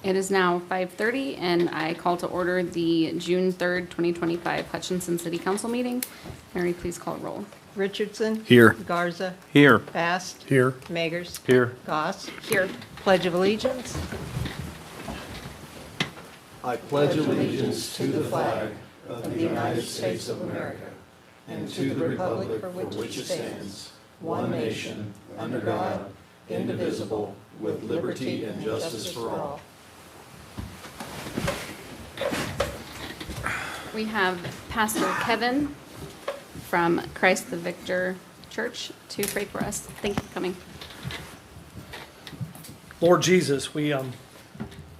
It is now 5:30, and I call to order the June 3rd, 2025 Hutchinson City Council meeting. Mary, please call roll. Richardson. Here. Garza. Here. Bast. Here. Magers. Here. Goss. Here. Pledge of Allegiance. I pledge allegiance to the flag of the United States of America and to the republic for which it stands, one nation, under God, indivisible, with liberty and justice for all. We have Pastor Kevin from Christ the Victor Church to pray for us. Thank you for coming. Lord Jesus, we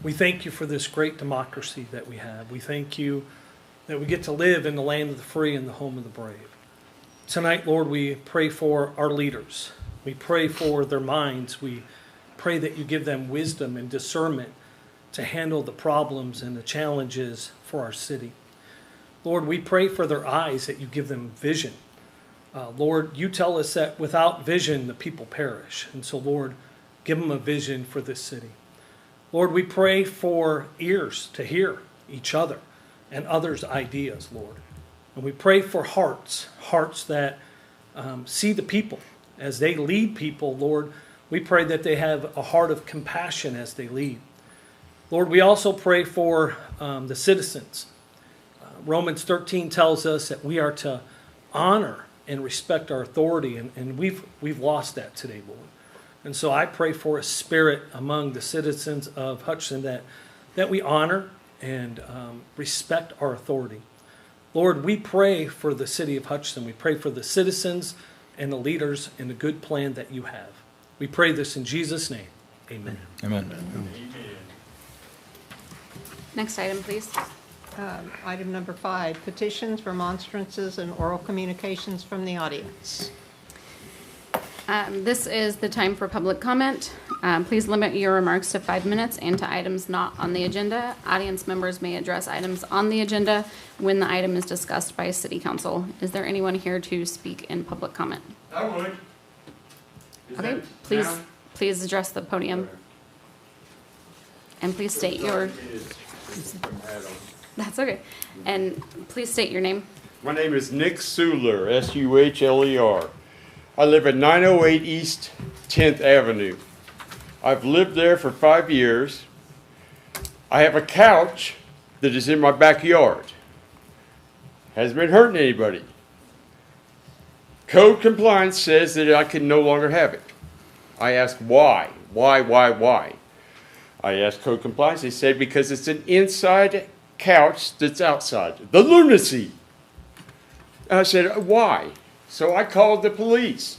thank you for this great democracy that we have. We thank you that we get to live in the land of the free and the home of the brave. Tonight, Lord, we pray for our leaders. We pray for their minds. We pray that you give them wisdom and discernment to handle the problems and the challenges for our city. Lord, we pray for their eyes, that you give them vision. Lord, you tell us that without vision, the people perish. And so, Lord, give them a vision for this city. Lord, we pray for ears to hear each other and others' ideas, Lord. And we pray for hearts that see the people. As they lead people, Lord, we pray that they have a heart of compassion as they lead. Lord, we also pray for the citizens. Romans 13 tells us that we are to honor and respect our authority, and we've lost that today, Lord. And so I pray for a spirit among the citizens of Hutchinson that we honor and respect our authority. Lord, we pray for the city of Hutchinson. We pray for the citizens and the leaders and the good plan that you have. We pray this in Jesus' name. Amen. Amen. Next item, please. Item number 5, petitions, remonstrances, and oral communications from the audience. This is the time for public comment. Please limit your remarks to 5 minutes and to items not on the agenda. Audience members may address items on the agenda when the item is discussed by City Council. Is there anyone here to speak in public comment? I would. Okay, please address the podium. And please state your, that's okay. And please state your name. My name is Nick Suhler, S-U-H-L-E-R. I live at 908 East 10th Avenue. I've lived there for 5 years. I have a couch that is in my backyard. Hasn't been hurting anybody. Code compliance says that I can no longer have it. I asked why? Why? I asked code compliance. They said because it's an inside couch that's outside. The lunacy. And I said, why? So I called the police,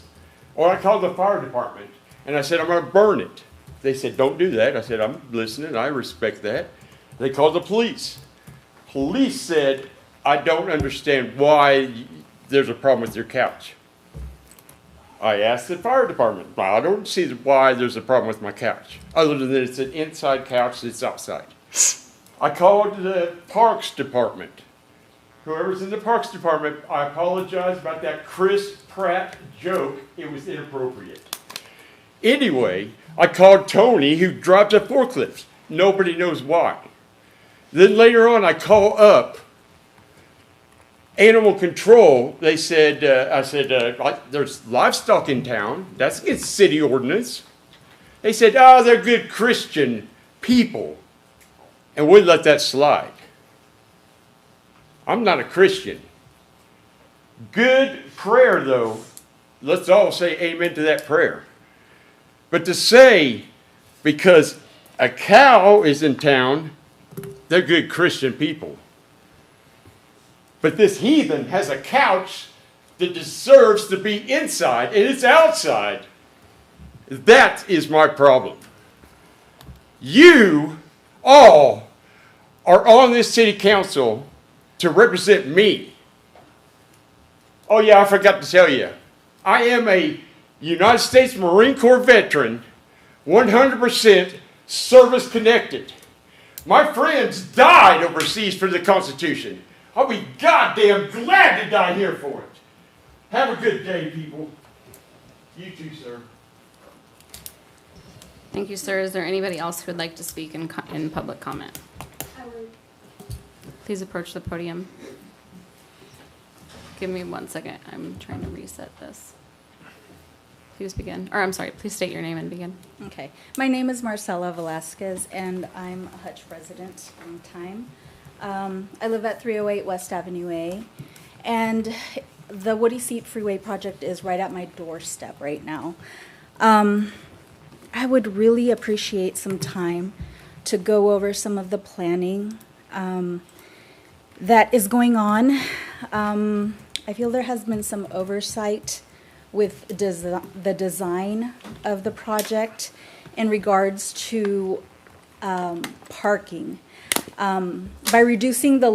or I called the fire department, and I said, I'm going to burn it. They said, don't do that. I said, I'm listening. I respect that. They called the police. Police said, I don't understand why there's a problem with your couch. I asked the fire department. Well, I don't see why there's a problem with my couch, other than that it's an inside couch that's outside. I called the Parks Department. Whoever's in the Parks Department, I apologize about that Chris Pratt joke. It was inappropriate. Anyway, I called Tony, who drives a forklift. Nobody knows why. Then later on, I call up Animal Control. They said, I said, there's livestock in town. That's against city ordinance. They said, oh, they're good Christian people. And we let that slide. I'm not a Christian. Good prayer, though. Let's all say amen to that prayer. But to say, because a cow is in town, they're good Christian people. But this heathen has a couch that deserves to be inside, and it's outside. That is my problem. You all are on this city council to represent me. Oh yeah, I forgot to tell you. I am a United States Marine Corps veteran, 100% service connected. My friends died overseas for the Constitution. I'll be goddamn glad to die here for it. Have a good day, people. You too, sir. Thank you, sir. Is there anybody else who would like to speak in public comment? Please approach the podium. Give me 1 second. I'm trying to reset this. Please begin. Or I'm sorry, please state your name and begin. Okay. My name is Marcela Velasquez, and I'm a Hutch resident long time. I live at 308 West Avenue A, and the Woody Seat Freeway project is right at my doorstep right now. I would really appreciate some time to go over some of the planning that is going on. I feel there has been some oversight with the design of the project in regards to parking. By reducing the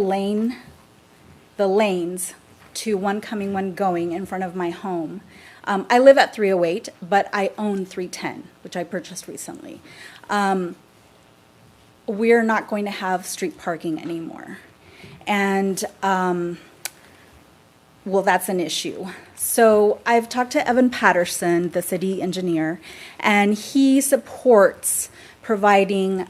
lanes to one coming, one going in front of my home. I live at 308, but I own 310, which I purchased recently. We're not going to have street parking anymore. And, well, that's an issue. So I've talked to Evan Patterson, the city engineer, and he supports providing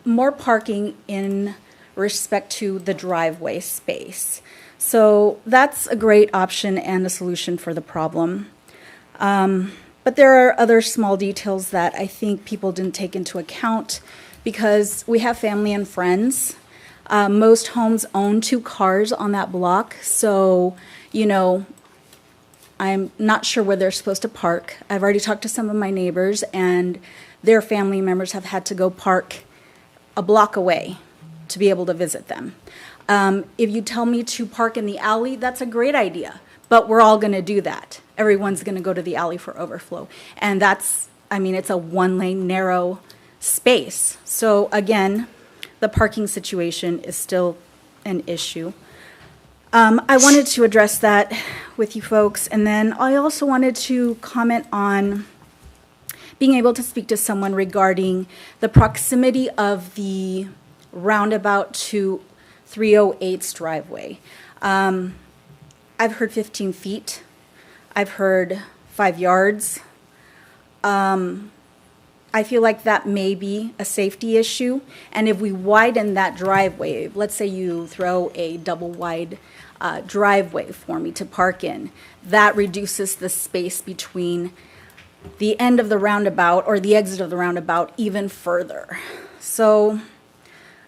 more parking in respect to the driveway space. So that's a great option and a solution for the problem. But there are other small details that I think people didn't take into account because we have family and friends. Most homes own 2 cars on that block, so, you know, I'm not sure where they're supposed to park. I've already talked to some of my neighbors, and their family members have had to go park a block away to be able to visit them. If you tell me to park in the alley, that's a great idea, but we're all going to do that. Everyone's going to go to the alley for overflow. And that's, I mean, it's a 1-lane narrow space. So again, the parking situation is still an issue. I wanted to address that with you folks. And then I also wanted to comment on being able to speak to someone regarding the proximity of the roundabout to 308's driveway. I've heard 15 feet. I've heard 5 yards. I feel like that may be a safety issue. And if we widen that driveway, let's say you throw a double wide driveway for me to park in, that reduces the space between the end of the roundabout or the exit of the roundabout even further. So,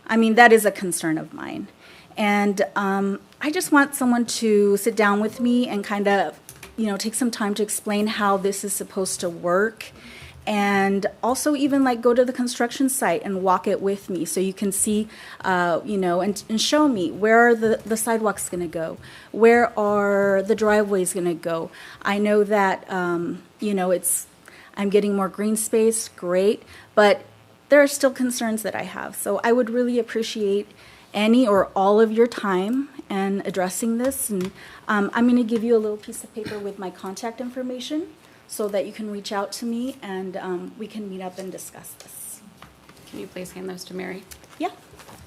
I mean, that is a concern of mine. And I just want someone to sit down with me and kind of, you know, take some time to explain how this is supposed to work. And also even like go to the construction site and walk it with me so you can see, you know, and show me where are the sidewalks going to go? Where are the driveways going to go? I know that, you know, I'm getting more green space, great, but there are still concerns that I have. So I would really appreciate any or all of your time in addressing this. And I'm going to give you a little piece of paper with my contact information so that you can reach out to me and we can meet up and discuss this. Can you please hand those to Mary? Yeah.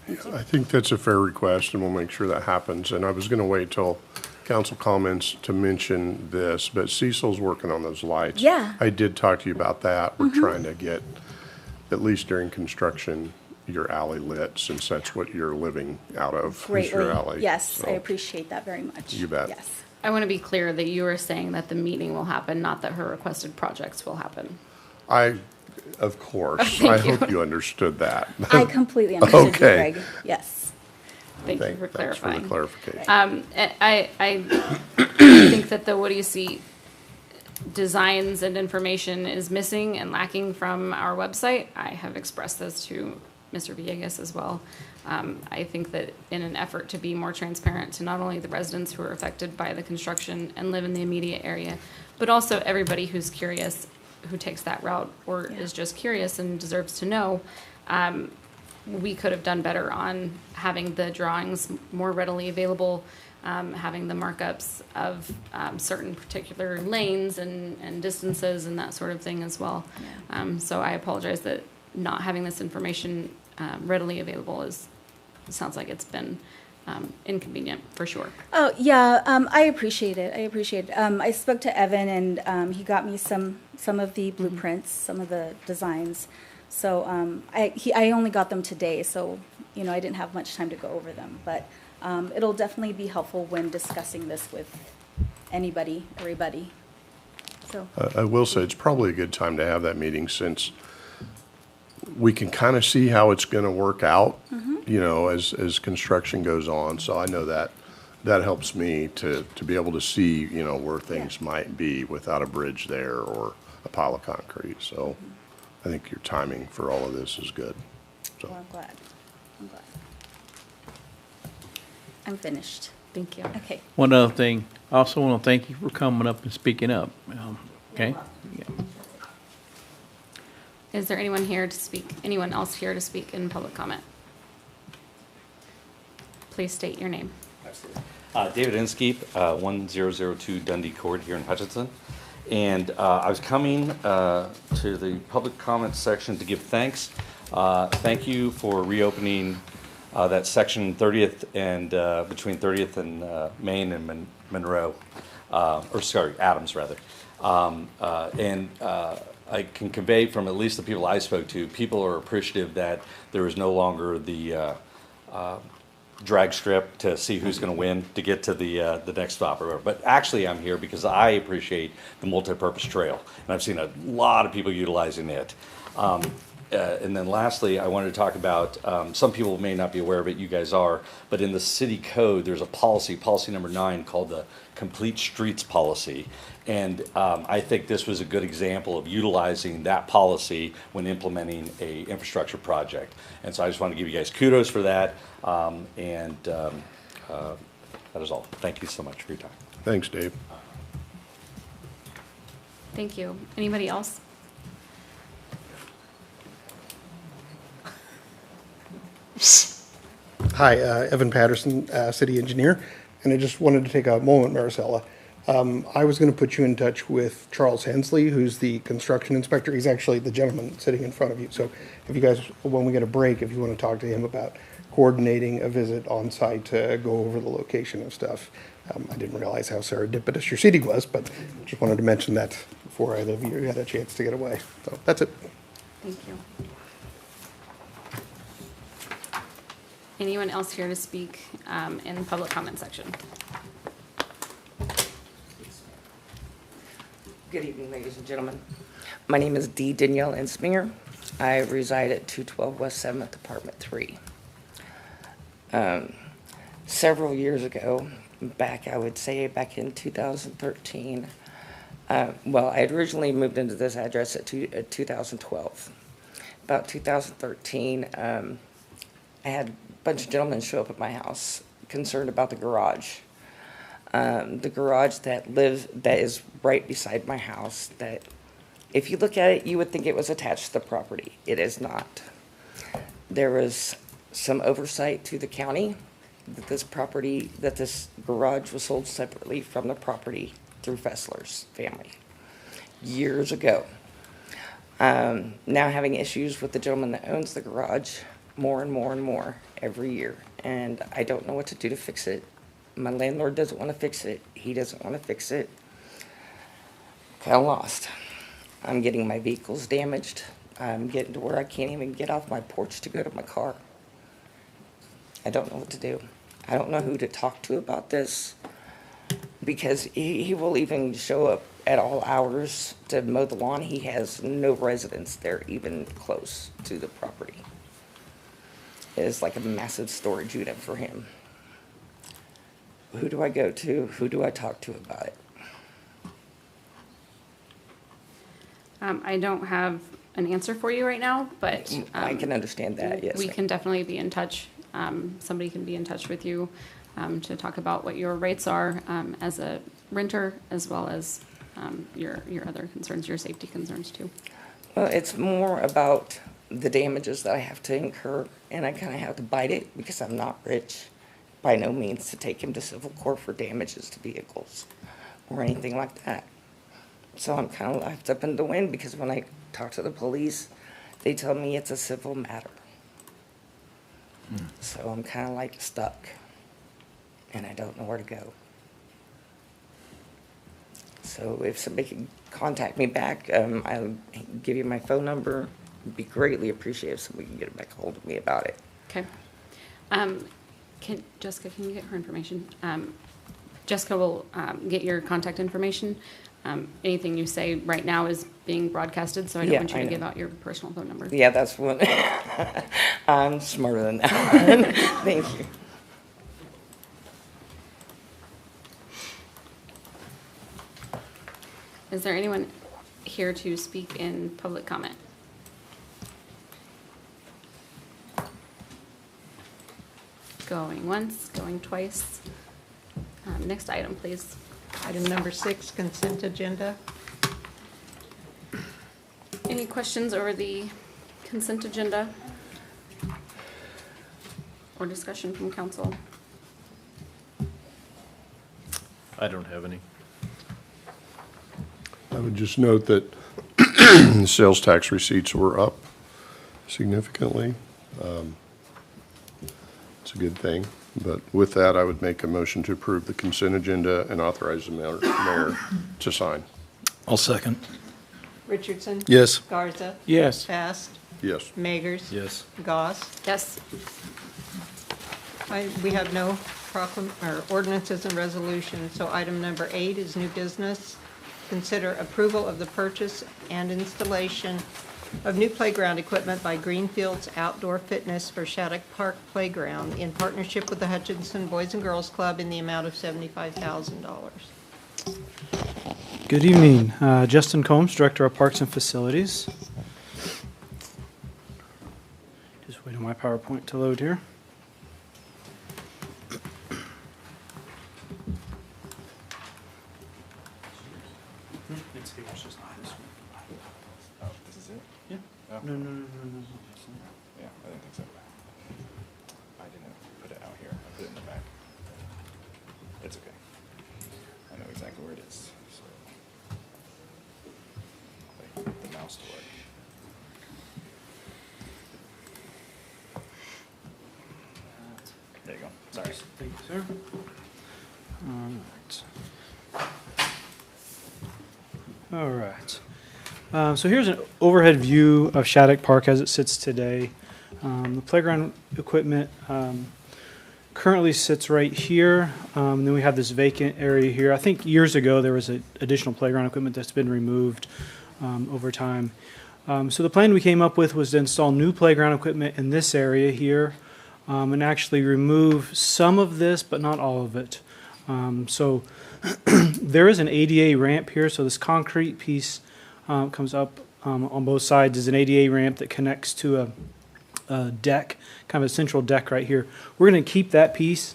I think that's a fair request, and we'll make sure that happens. And I was going to wait till council comments to mention this, but Cecil's working on those lights. Yeah. I did talk to you about that. We're trying to get, at least during construction, your alley lit, since that's what you're living out of, is Greatly. your alley. Yes, So, I appreciate that very much. You bet. Yes. I want to be clear that you are saying that the meeting will happen, not that her requested projects will happen. Of course, Thank I you. hope you understood that. I completely understood you, Okay. Greg. Yes. Thank you for Thanks for clarifying. the clarification. I think that the what do you see designs and information is missing and lacking from our website. I have expressed this to Mr. Villegas as well. I think that in an effort to be more transparent to not only the residents who are affected by the construction and live in the immediate area, but also everybody who's curious, who takes that route or is just curious and deserves to know, we could have done better on having the drawings more readily available, having the markups of certain particular lanes and distances and that sort of thing as well. So I apologize that not having this information readily available sounds like it's been inconvenient for sure. Oh, yeah, I appreciate it. I spoke to Evan and he got me some of the blueprints, some of the designs. So I only got them today, so, you know, I didn't have much time to go over them. But it'll definitely be helpful when discussing this with everybody. So, I will say it's probably a good time to have that meeting, since we can kind of see how it's going to work out, you know, as construction goes on. So I know that helps me to be able to see, you know, where things might be without a bridge there or a pile of concrete. So I think your timing for all of this is good. So well, I'm glad. I'm finished. Thank you. Okay. One other thing, I also want to thank you for coming up and speaking up. Okay? Yeah. Is there anyone else here to speak in public comment? Please state your name. David Inskeep, 1002 Dundee Court here in Hutchinson. And I was coming to the public comment section to give thanks. Thank you for reopening that section 30th and between 30th and Main and Monroe, Adams rather. I can convey from at least the people I spoke to, people are appreciative that there is no longer the drag strip to see who's going to win to get to the next stop or whatever. But actually, I'm here because I appreciate the multi-purpose trail, and I've seen a lot of people utilizing it. And then lastly, I wanted to talk about, some people may not be aware of it, you guys are, but in the city code, there's a policy number 9, called the Complete Streets Policy. And I think this was a good example of utilizing that policy when implementing a infrastructure project. And so I just want to give you guys kudos for that. That is all. Thank you so much for your time. Thanks, Dave. Thank you. Anybody else? Hi, Evan Patterson, city engineer, and I just wanted to take a moment, Maricela. I was going to put you in touch with Charles Hensley, who's the construction inspector. He's actually the gentleman sitting in front of you. So if you guys, when we get a break, if you want to talk to him about coordinating a visit on site to go over the location of stuff. I didn't realize how serendipitous your seating was, but just wanted to mention that before either of you had a chance to get away. So that's it. Thank you. Anyone else here to speak in the public comment section? Good evening, ladies and gentlemen. My name is D. Danielle Insminger. I reside at 212 West 7th, Apartment 3. Several years ago, I would say back in 2013, I had originally moved into this address at 2012. About 2013, I had a bunch of gentlemen show up at my house concerned about the garage. The garage that is right beside my house, that if you look at it, you would think it was attached to the property. It is not. There was some oversight to the county that this garage was sold separately from the property through Fessler's family years ago. Now having issues with the gentleman that owns the garage more and more and more every year, and I don't know what to do to fix it. My landlord doesn't want to fix it. He doesn't want to fix it. Kind of lost. I'm getting my vehicles damaged. I'm getting to where I can't even get off my porch to go to my car. I don't know what to do. I don't know who to talk to about this, because he will even show up at all hours to mow the lawn. He has no residents there even close to the property. It is like a massive storage unit for him. Who do I go to? Who do I talk to about it? I don't have an answer for you right now, but I can understand that, yes. we can definitely be in touch. Somebody can be in touch with you to talk about what your rates are as a renter, as well as your other concerns, your safety concerns too. Well, it's more about the damages that I have to incur, and I kind of have to bite it because I'm not rich by no means to take him to civil court for damages to vehicles or anything like that. So I'm kind of left up in the wind, because when I talk to the police, they tell me it's a civil matter. So I'm kind of like stuck, and I don't know where to go. So if somebody can contact me back, I'll give you my phone number. It'd be greatly appreciated if somebody can get back a hold of me about it. Okay. Jessica, can you get her information? Jessica will get your contact information. Anything you say right now is being broadcasted, so I don't want you to give out your personal phone number. Yeah, that's what. I'm smarter than that. Thank you. Is there anyone here to speak in public comment? Going once, going twice. Next item, please. Item number 6, consent agenda. Any questions over the consent agenda? Or discussion from council? I don't have any. I would just note that sales tax receipts were up significantly. It's a good thing. But with that, I would make a motion to approve the consent agenda and authorize the mayor to sign. I'll second. Richardson? Yes. Garza? Yes. Best? Yes. Magers? Yes. Goss? Yes. We have no ordinances and resolutions, so item number 8 is new business. Consider approval of the purchase and installation of new playground equipment by Greenfields Outdoor Fitness for Shadock Park Playground in partnership with the Hutchinson Boys and Girls Club in the amount of $75,000. Good evening. Justin Combs, Director of Parks and Facilities. Just waiting on my PowerPoint to load here. Oh, this is it? Yeah. Oh. No. Yeah, I didn't think so. I didn't put it out here. I put it in the back. It's okay. I know exactly where it is. So, I'll put the mouse to work. There you go. Sorry. Thank you, sir. All right. So here's an overhead view of Shadock Park as it sits today. The playground equipment currently sits right here. And then we have this vacant area here. I think years ago there was additional playground equipment that's been removed over time. So the plan we came up with was to install new playground equipment in this area here and actually remove some of this, but not all of it. So there is an ADA ramp here. So this concrete piece comes up on both sides is an ADA ramp that connects to a deck, kind of a central deck right here. We're going to keep that piece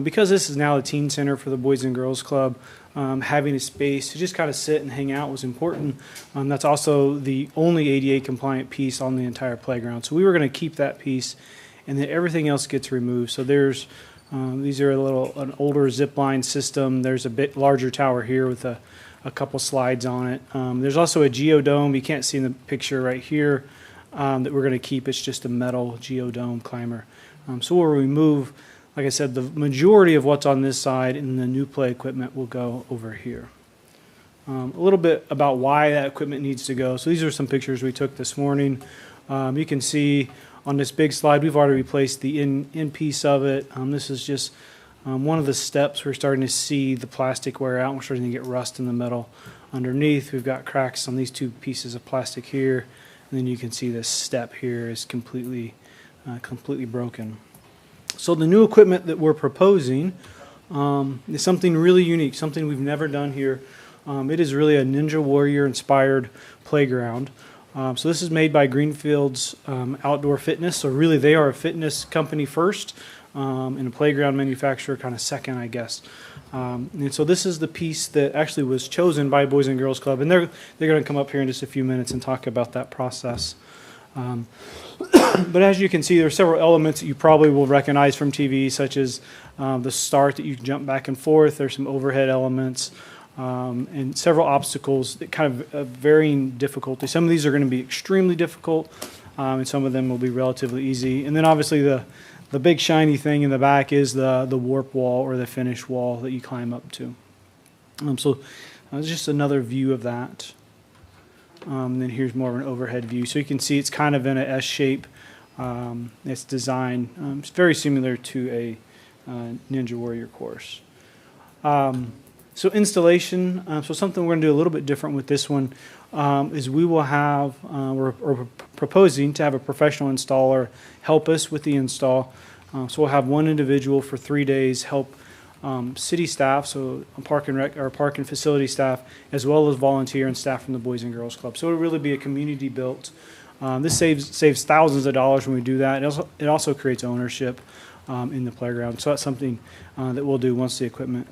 because this is now a teen center for the Boys and Girls Club. Having a space to just kind of sit and hang out was important. That's also the only ADA compliant piece on the entire playground. So we were going to keep that piece, and then everything else gets removed. So there's these are an older zip line system. There's a bit larger tower here with a couple slides on it. There's also a geodome. You can't see in the picture right here that we're going to keep. It's just a metal geodome climber. So we'll remove, like I said, the majority of what's on this side, and the new play equipment will go over here. A little bit about why that equipment needs to go. So these are some pictures we took this morning. You can see on this big slide, we've already replaced the in piece of it. This is just one of the steps. We're starting to see the plastic wear out. We're starting to get rust in the metal underneath. We've got cracks on these two pieces of plastic here. And then you can see this step here is completely broken. So the new equipment that we're proposing is something really unique, something we've never done here. It is really a Ninja Warrior inspired playground. So this is made by Greenfields Outdoor Fitness. So really they are a fitness company first and a playground manufacturer kind of second, I guess. And so this is the piece that actually was chosen by Boys and Girls Club. And they're going to come up here in just a few minutes and talk about that process. But as you can see, there are several elements that you probably will recognize from TV, such as the start that you can jump back and forth. There's some overhead elements. And several obstacles that kind of varying difficulty. Some of these are going to be extremely difficult, and some of them will be relatively easy. And then obviously the big shiny thing in the back is the warp wall or the finish wall that you climb up to. So just another view of that. And then here's more of an overhead view. So you can see it's kind of in an S shape. It's designed. It's very similar to a Ninja Warrior course. So installation, so something we're going to do a little bit different with this one is we will have, we're proposing to have a professional installer help us with the install. So we'll have one individual for 3 days help city staff, so park and facility staff, as well as volunteer and staff from the Boys and Girls Club. So it'll really be a community built. This saves thousands of dollars when we do that. It also creates ownership in the playground. So that's something that we'll do once the equipment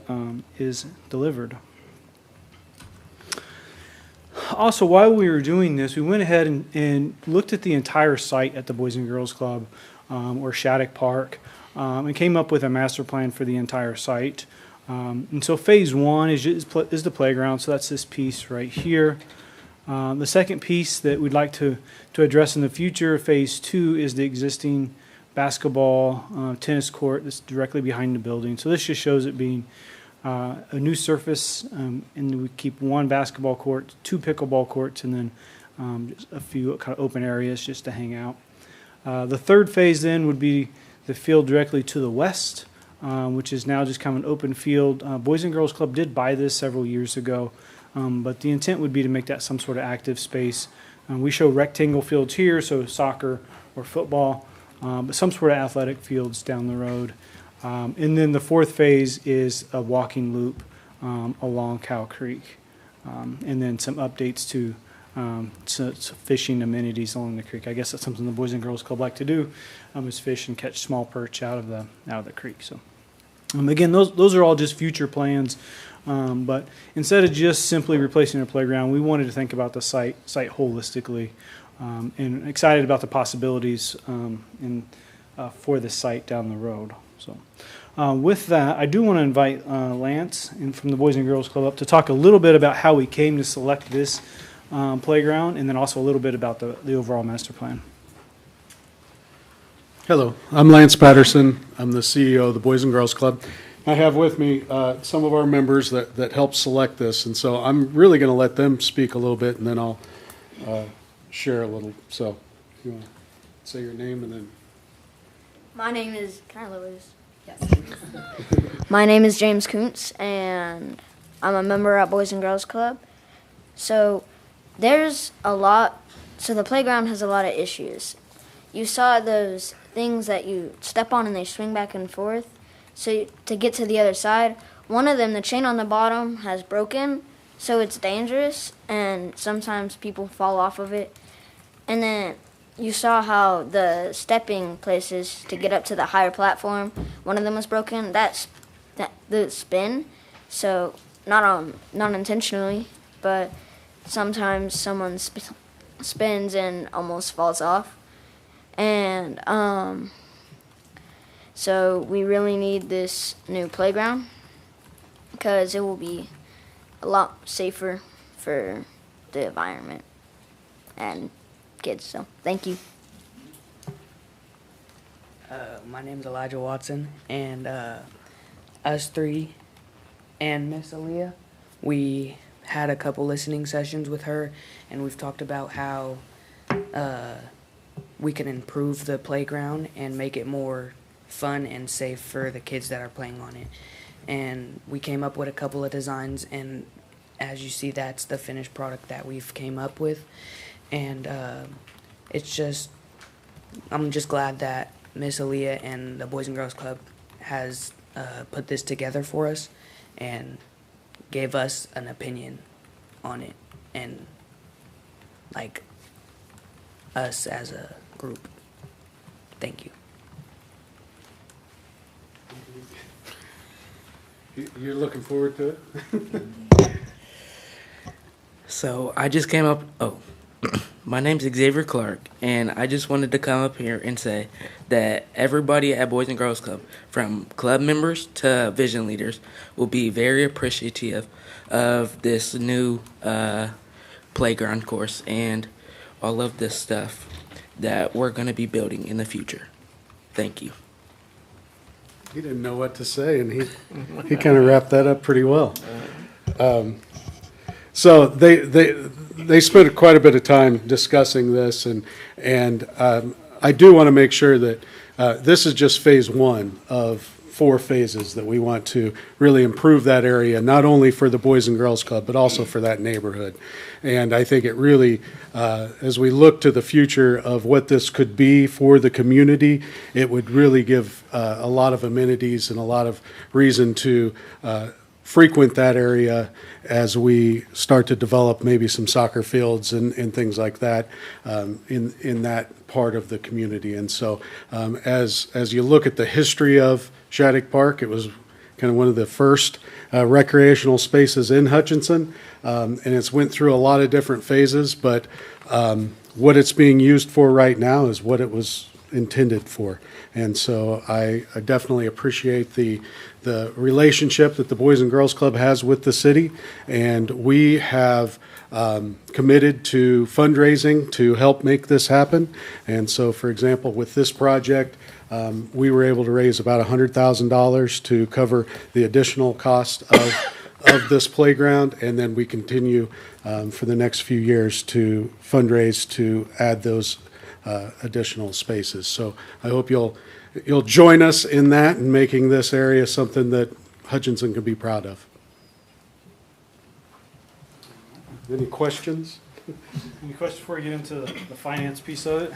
is delivered. Also, while we were doing this, we went ahead and looked at the entire site at the Boys and Girls Club or Shadock Park and came up with a master plan for the entire site. And so phase one is the playground. So that's this piece right here. The second piece that we'd like to address in the future, phase two, is the existing basketball, tennis court that's directly behind the building. So this just shows it being a new surface, and we keep one basketball court, 2 pickleball courts, and then just a few kind of open areas just to hang out. The third phase then would be the field directly to the west, which is now just kind of an open field. Boys and Girls Club did buy this several years ago, but the intent would be to make that some sort of active space. We show rectangle fields here, so soccer or football, but some sort of athletic fields down the road. And then the fourth phase is a walking loop along Cow Creek, and then some updates to fishing amenities along the creek. I guess that's something the Boys and Girls Club like to do, is fish and catch small perch out of the creek. So again, those are all just future plans. But instead of just simply replacing a playground, we wanted to think about the site holistically, and excited about the possibilities for the site down the road. So with that, I do want to invite Lance from the Boys and Girls Club up to talk a little bit about how we came to select this playground, and then also a little bit about the overall master plan. Hello, I'm Lance Patterson. I'm the CEO of the Boys and Girls Club. I have with me some of our members that helped select this, and so I'm really going to let them speak a little bit, and then I'll share a little. So, if you want to say your name and then. My name is. Can I lower this? Yes. My name is James Kuntz, and I'm a member at Boys and Girls Club. So, there's a lot. So the playground has a lot of issues. You saw those things that you step on and they swing back and forth. So to get to the other side, one of them, the chain on the bottom, has broken, so it's dangerous, and sometimes people fall off of it. And then you saw how the stepping places to get up to the higher platform, one of them was broken. That's the spin, so not intentionally, but sometimes someone spins and almost falls off. And so we really need this new playground because it will be a lot safer for the environment and kids. So thank you. My name is Elijah Watson, and us three and Miss Aaliyah, we had a couple listening sessions with her, and we've talked about how we can improve the playground and make it more fun and safe for the kids that are playing on it. And we came up with a couple of designs, and as you see, that's the finished product that we've came up with. And I'm just glad that Miss Aaliyah and the Boys and Girls Club has put this together for us and gave us an opinion on it, and like us as a group. Thank you. You're looking forward to it? So I just came up. My name's Xavier Clark, and I just wanted to come up here and say that everybody at Boys and Girls Club, from club members to vision leaders, will be very appreciative of this new playground course and all of this stuff that we're going to be building in the future. Thank you. He didn't know what to say, and he kind of wrapped that up pretty well. So they spent quite a bit of time discussing this, and I do want to make sure that this is just phase one of 4 phases that we want to really improve that area, not only for the Boys and Girls Club, but also for that neighborhood. And I think it really, as we look to the future of what this could be for the community, it would really give a lot of amenities and a lot of reason to frequent that area as we start to develop maybe some soccer fields and things like that in that part of the community. And so as you look at the history of Shadock Park, it was kind of one of the first recreational spaces in Hutchinson, and it's went through a lot of different phases, but what it's being used for right now is what it was intended for. And so I definitely appreciate the relationship that the Boys and Girls Club has with the city, and we have committed to fundraising to help make this happen. And so, for example, with this project, we were able to raise about $100,000 to cover the additional cost of this playground, and then we continue for the next few years to fundraise to add those additional spaces. So I hope you'll you'll join us in that and making this area something that Hutchinson can be proud of. Any questions? Any questions before we get into the finance piece of it?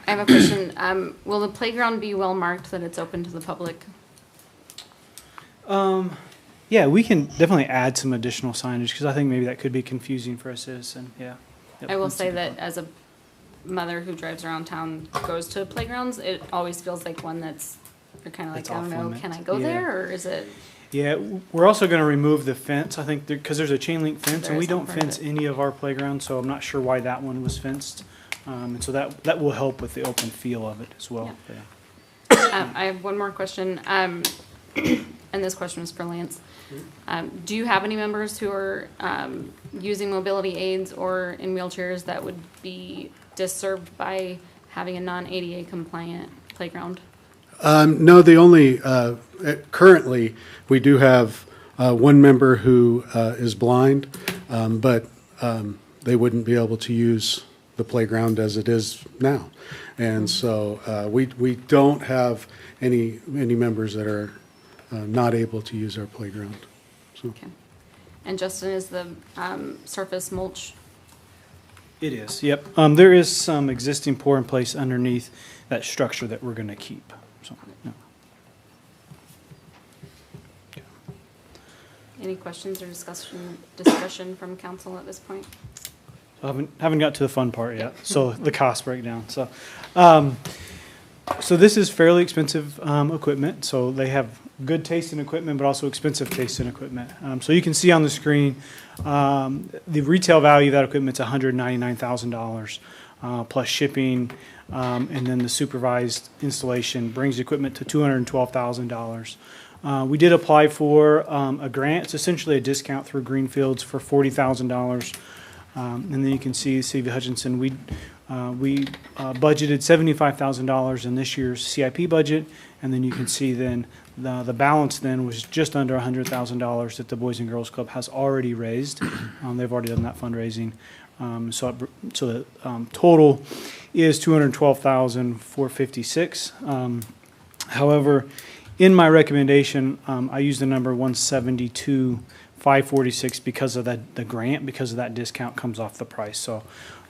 I have a question. Will the playground be well marked that it's open to the public? Yeah, we can definitely add some additional signage because I think maybe that could be confusing for a citizen. Yeah. Yep, I will that's a say good that point. as a mother who drives around town, goes to playgrounds, it always feels like one that's, you're kind of like, It's I don't off know, limits. can I go Yeah. there, or is it? Yeah, we're also going to remove the fence, I think, because there's a chain link fence, There and we is on don't part of fence it. any of our playgrounds, so I'm not sure why that one was fenced. And so that will help with the open feel of it as well. Yeah. I have one more question, and this question is for Lance. Do you have any members who are using mobility aids or in wheelchairs that would be disturbed by having a non-ADA compliant playground? No, the only, currently, we do have one member who is blind, but they wouldn't be able to use the playground as it is now. And so we don't have any members that are not able to use our playground. So. Okay. And Justin, is the surface mulch? It is, yep. There is some existing pour in place underneath that structure that we're going to keep. So, yeah. Any questions or discussion from council at this point? I haven't got to the fun part yet. So the cost breakdown. So this is fairly expensive equipment. So they have good taste in equipment, but also expensive taste in equipment. So you can see on the screen, the retail value of that equipment is $199,000 plus shipping, and then the supervised installation brings the equipment to $212,000. We did apply for a grant. It's essentially a discount through Greenfields for $40,000. And then you can see City of Hutchinson, we budgeted $75,000 in this year's CIP budget, and then you can see then the balance then was just under $100,000 that the Boys and Girls Club has already raised. They've already done that fundraising. So the total is $212,456. However, in my recommendation, I used the number $172,546 because of that the grant, because of that discount comes off the price. So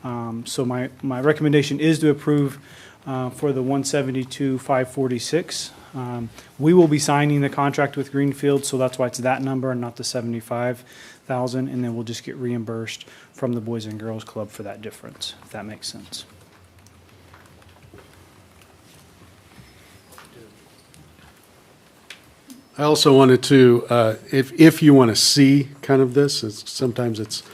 my recommendation is to approve for the $172,546. We will be signing the contract with Greenfield, so that's why it's that number and not the $75,000, and then we'll just get reimbursed from the Boys and Girls Club for that difference, if that makes sense. I also wanted to, if you want to see kind of this, sometimes it's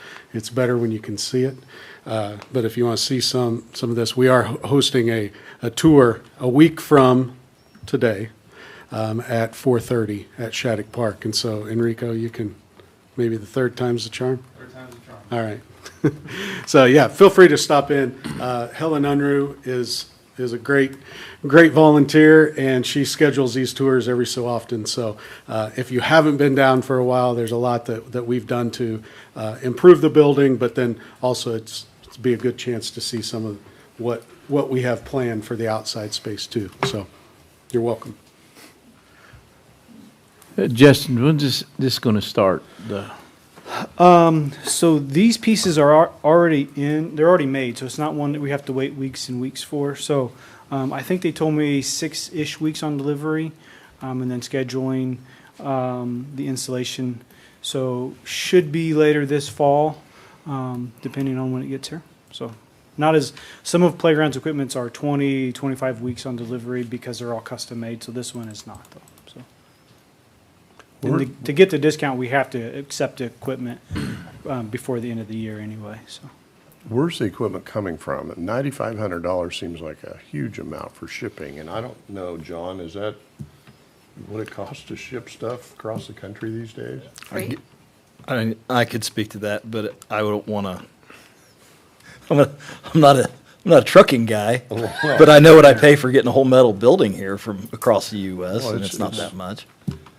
better when you can see it. But if you want to see some of this, we are hosting a tour a week from today at 4:30 at Shadock Park. And so, Enrico, you can, maybe the third time's the charm? Third time's the charm. All right. So, yeah, feel free to stop in. Helen Unruh is a great volunteer, and she schedules these tours every so often. So if you haven't been down for a while, there's a lot that we've done to improve the building, but then also it's be a good chance to see some of what we have planned for the outside space too. So you're welcome. Justin, when's this going to start? So these pieces are already they're already made, so it's not one that we have to wait weeks and weeks for. So I think they told me 6-ish weeks on delivery, and then scheduling the installation. So should be later this fall, depending on when it gets here. So not as, some of Playground's equipments are 20-25 weeks on delivery because they're all custom made, so this one is not though. So. And to get the discount, we have to accept the equipment before the end of the year anyway. So, where's the equipment coming from? $9,500 seems like a huge amount for shipping, and I don't know, John, is that what it costs to ship stuff across the country these days? I could speak to that, but I don't want to. I'm not a trucking guy, but I know what I pay for getting a whole metal building here from across the U.S., and it's not that much.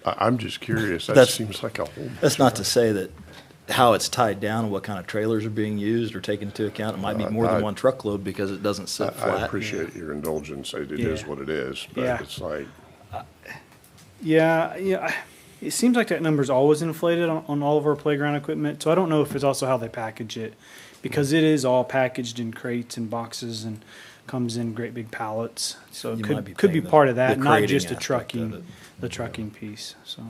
I'm just curious. That seems like a whole. That's not to say that how it's tied down and what kind of trailers are being used or taken into account. It might be more than one truckload because it doesn't sit I flat. appreciate your indulgence. It is what it is, but Yeah. it's like, Yeah. It seems like that number's always inflated on all of our playground equipment, so I don't know if it's also how they package it, because it is all packaged in crates and boxes and comes in great big pallets. So it You might be could be paying part of the that, not crating just aspect of it. the trucking piece, so.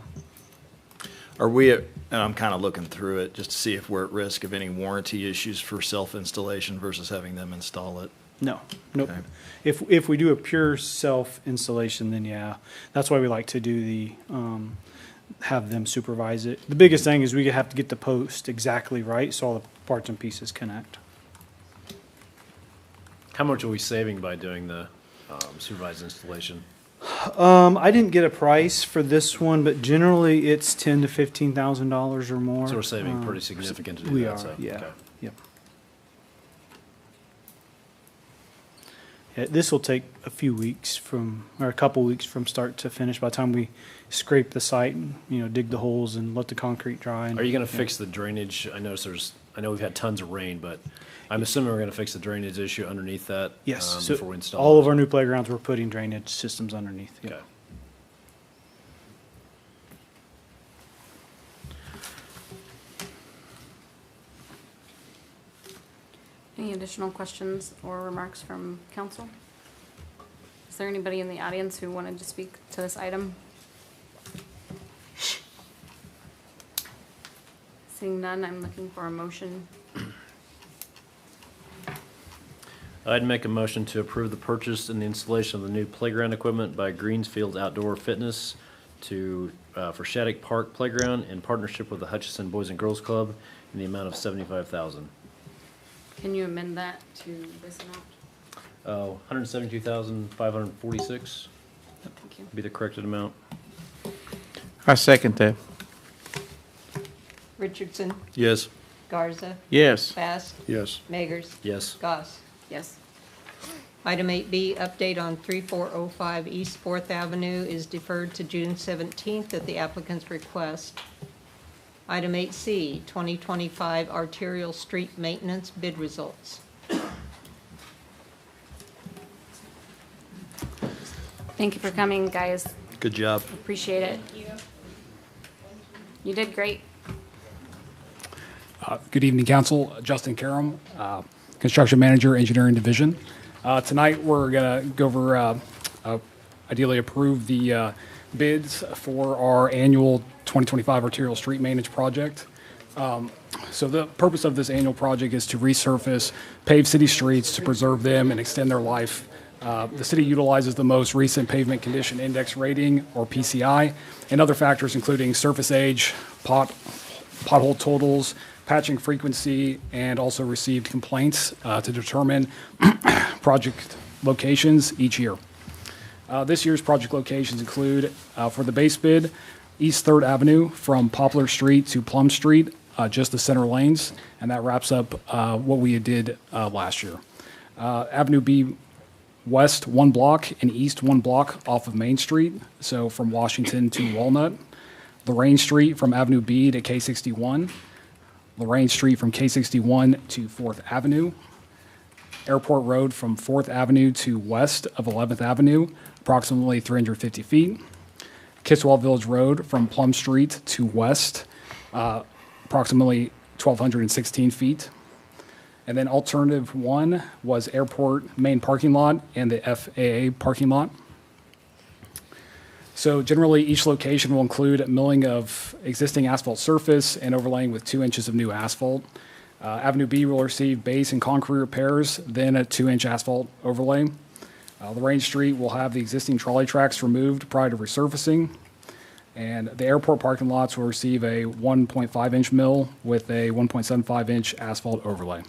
Are we, and I'm kind of looking through it just to see if we're at risk of any warranty issues for self-installation versus having them install it. No, nope. Okay. If we do a pure self-installation, then yeah, that's why we like to do the, have them supervise it. The biggest thing is we have to get the post exactly right so all the parts and pieces connect. How much are we saving by doing the supervised installation? I didn't get a price for this one, but generally it's $10,000 to $15,000 or more. So we're saving pretty significant to do we that. are, So, yeah. okay. Yep. Yeah, this will take a few weeks or a couple weeks from start to finish. By the time we scrape the site and dig the holes and let the concrete dry. And, Are you going to fix the drainage? I know we've had tons of rain, but I'm assuming we're going to fix the drainage issue underneath that. Yes, Before we install all it. of our new playgrounds, we're putting drainage systems underneath. Yep. Okay. Any additional questions or remarks from council? Is there anybody in the audience who wanted to speak to this item? Seeing none, I'm looking for a motion. I'd make a motion to approve the purchase and the installation of the new playground equipment by Greensfield Outdoor Fitness for Shadock Park Playground in partnership with the Hutchinson Boys and Girls Club in the amount of $75,000. Can you amend that to this amount? 172,546 Thank you. be the corrected amount. I second that. Richardson, Yes. Garza, Yes. Bass, yes. Magers, Yes. Goss. Yes. Item 8B, update on 3405 East 4th Avenue is deferred to June 17th at the applicant's request. Item 8C, 2025 arterial street maintenance bid results. Thank you for coming, guys. Good job. Appreciate it. You did great. Good evening, Council. Justin Karam, Construction Manager, Engineering Division. Tonight, we're going to go over, ideally approve the bids for our annual 2025 arterial street maintenance project. So the purpose of this annual project is to resurface paved city streets to preserve them and extend their life. The city utilizes the most recent pavement condition index rating, or PCI, and other factors including surface age, pothole totals, patching frequency, and also received complaints to determine project locations each year. This year's project locations include, for the base bid, East 3rd Avenue from Poplar Street to Plum Street, just the center lanes, and that wraps up what we did last year. Avenue B West 1 block and East 1 block off of Main Street, so from Washington to Walnut. Lorraine Street from Avenue B to K61. Lorraine Street from K61 to 4th Avenue. Airport Road from 4th Avenue to west of 11th Avenue, approximately 350 feet. Kitswell Village Road from Plum Street to west, approximately 1,216 feet. And then alternative 1 was Airport Main Parking Lot and the FAA parking lot. So generally, each location will include milling of existing asphalt surface and overlaying with 2 inches of new asphalt. Avenue B will receive base and concrete repairs, then a 2-inch asphalt overlay. Lorraine Street will have the existing trolley tracks removed prior to resurfacing. And the airport parking lots will receive a 1.5-inch mill with a 1.75-inch asphalt overlay.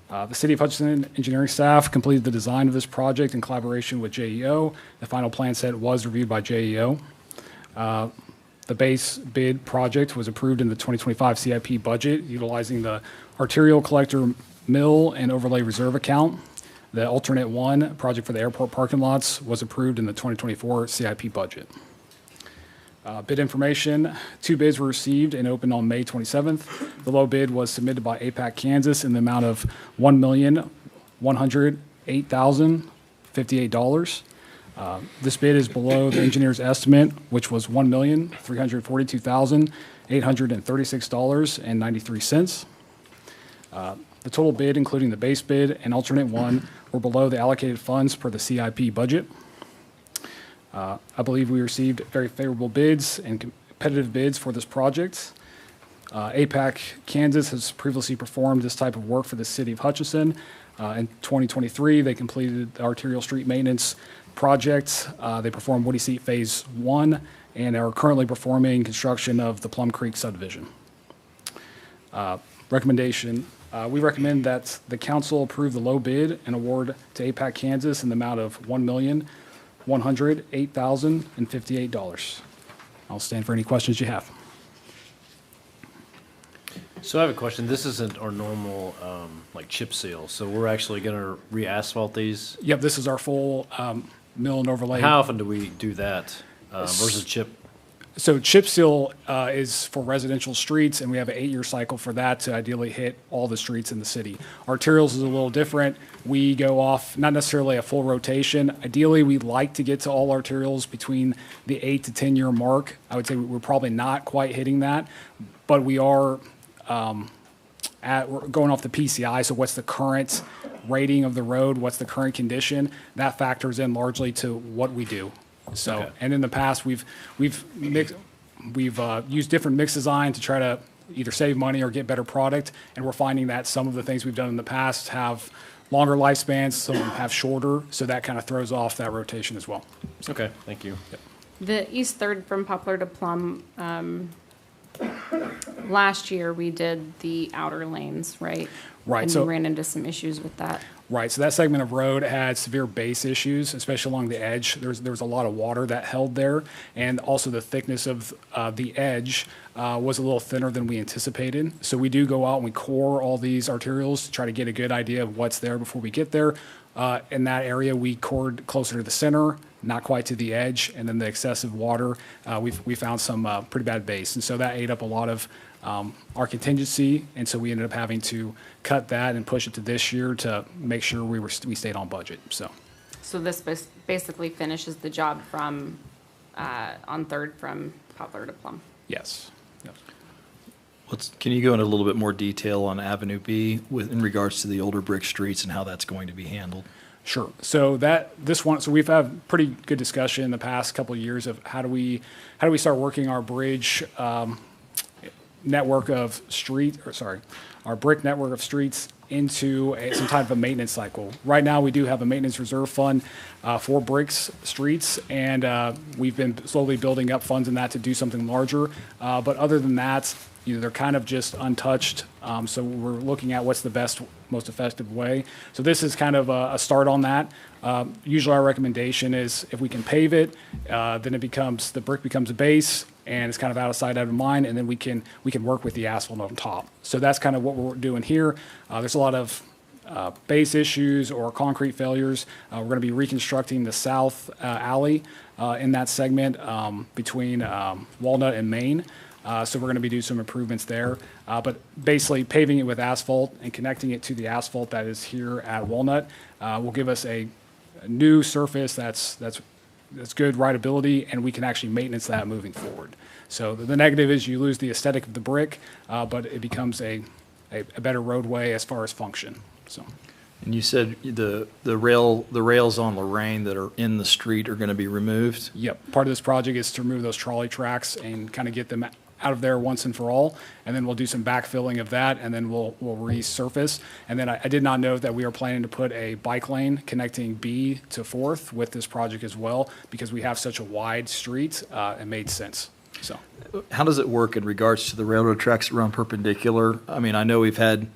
The City of Hutchinson engineering staff completed the design of this project in collaboration with JEO. The final plan set was reviewed by JEO. The base bid project was approved in the 2025 CIP budget utilizing the arterial collector mill and overlay reserve account. The alternate 1 project for the airport parking lots was approved in the 2024 CIP budget. Bid information, 2 bids were received and opened on May 27th. The low bid was submitted by APAC Kansas in the amount of $1,108,058. This bid is below the engineer's estimate, which was $1,342,836.93. The total bid, including the base bid and alternate one, were below the allocated funds per the CIP budget. I believe we received very favorable bids and competitive bids for this project. APAC Kansas has previously performed this type of work for the city of Hutchinson. In 2023, they completed the arterial street maintenance project. They performed Woody Seat Phase 1 and are currently performing construction of the Plum Creek subdivision. Recommendation. We recommend that the council approve the low bid and award to APAC Kansas in the amount of $1,108,058. I'll stand for any questions you have. So I have a question. This isn't our normal, like chip seal, so we're actually gonna re-asphalt these? Yep, this is our full mill and overlay. How often do we do that versus chip? So chip seal is for residential streets, and we have an 8-year cycle for that to ideally hit all the streets in the city. Arterials is a little different. We go off, not necessarily a full rotation. Ideally, we like to get to all arterials between the 8 to 10-year mark. I would say we're probably not quite hitting that, but we are we're going off the PCI, so what's the current rating of the road, what's the current condition, that factors in largely to what we do. So, Okay. and in the past, we've used different mix design to try to either save money or get better product, and we're finding that some of the things we've done in the past have longer lifespans, some of them have shorter, so that kind of throws off that rotation as well. Okay, thank you. Yep. The East Third from Poplar to Plum, last year we did the outer lanes, right? Right, And so- we ran into some issues with that. Right, so that segment of road had severe base issues, especially along the edge. There was a lot of water that held there, and also the thickness of the edge was a little thinner than we anticipated. So we do go out and we core all these arterials to try to get a good idea of what's there before we get there. In that area, we cored closer to the center, not quite to the edge, and then the excessive water, we found some pretty bad base. And so that ate up a lot of our contingency, and so we ended up having to cut that and push it to this year to make sure we stayed on budget. So So this basically finishes the job from, on Third from Poplar to Plum. yes. Yep. Can you go into a little bit more detail on Avenue B in regards to the older brick streets and how that's going to be handled? Sure. So we've had pretty good discussion in the past couple of years of how do we start working our bridge network of our brick network of streets into some type of a maintenance cycle. Right now, we do have a maintenance reserve fund for bricks streets, and we've been slowly building up funds in that to do something larger. But other than that, they're kind of just untouched. So we're looking at what's the best, most effective way. So this is kind of a start on that. Usually our recommendation is if we can pave it, then the brick becomes a base, and it's kind of out of sight, out of mind, and then we can work with the asphalt on top. So that's kind of what we're doing here. There's a lot of base issues or concrete failures. We're going to be reconstructing the south alley in that segment between Walnut and Main. So we're going to be doing some improvements there. But basically paving it with asphalt and connecting it to the asphalt that is here at Walnut will give us a new surface that's good rideability, and we can actually maintenance that moving forward. So the negative is you lose the aesthetic of the brick, but it becomes a better roadway as far as function. So. And you said the rails on Lorraine that are in the street are going to be removed? Yep. Part of this project is to remove those trolley tracks and kind of get them out of there once and for all, and then we'll do some backfilling of that, and then we'll resurface. And then I did not know that we are planning to put a bike lane connecting B to 4th with this project as well, because we have such a wide street. It made sense. So, how does it work in regards to the railroad tracks that run perpendicular? I mean, I know we've had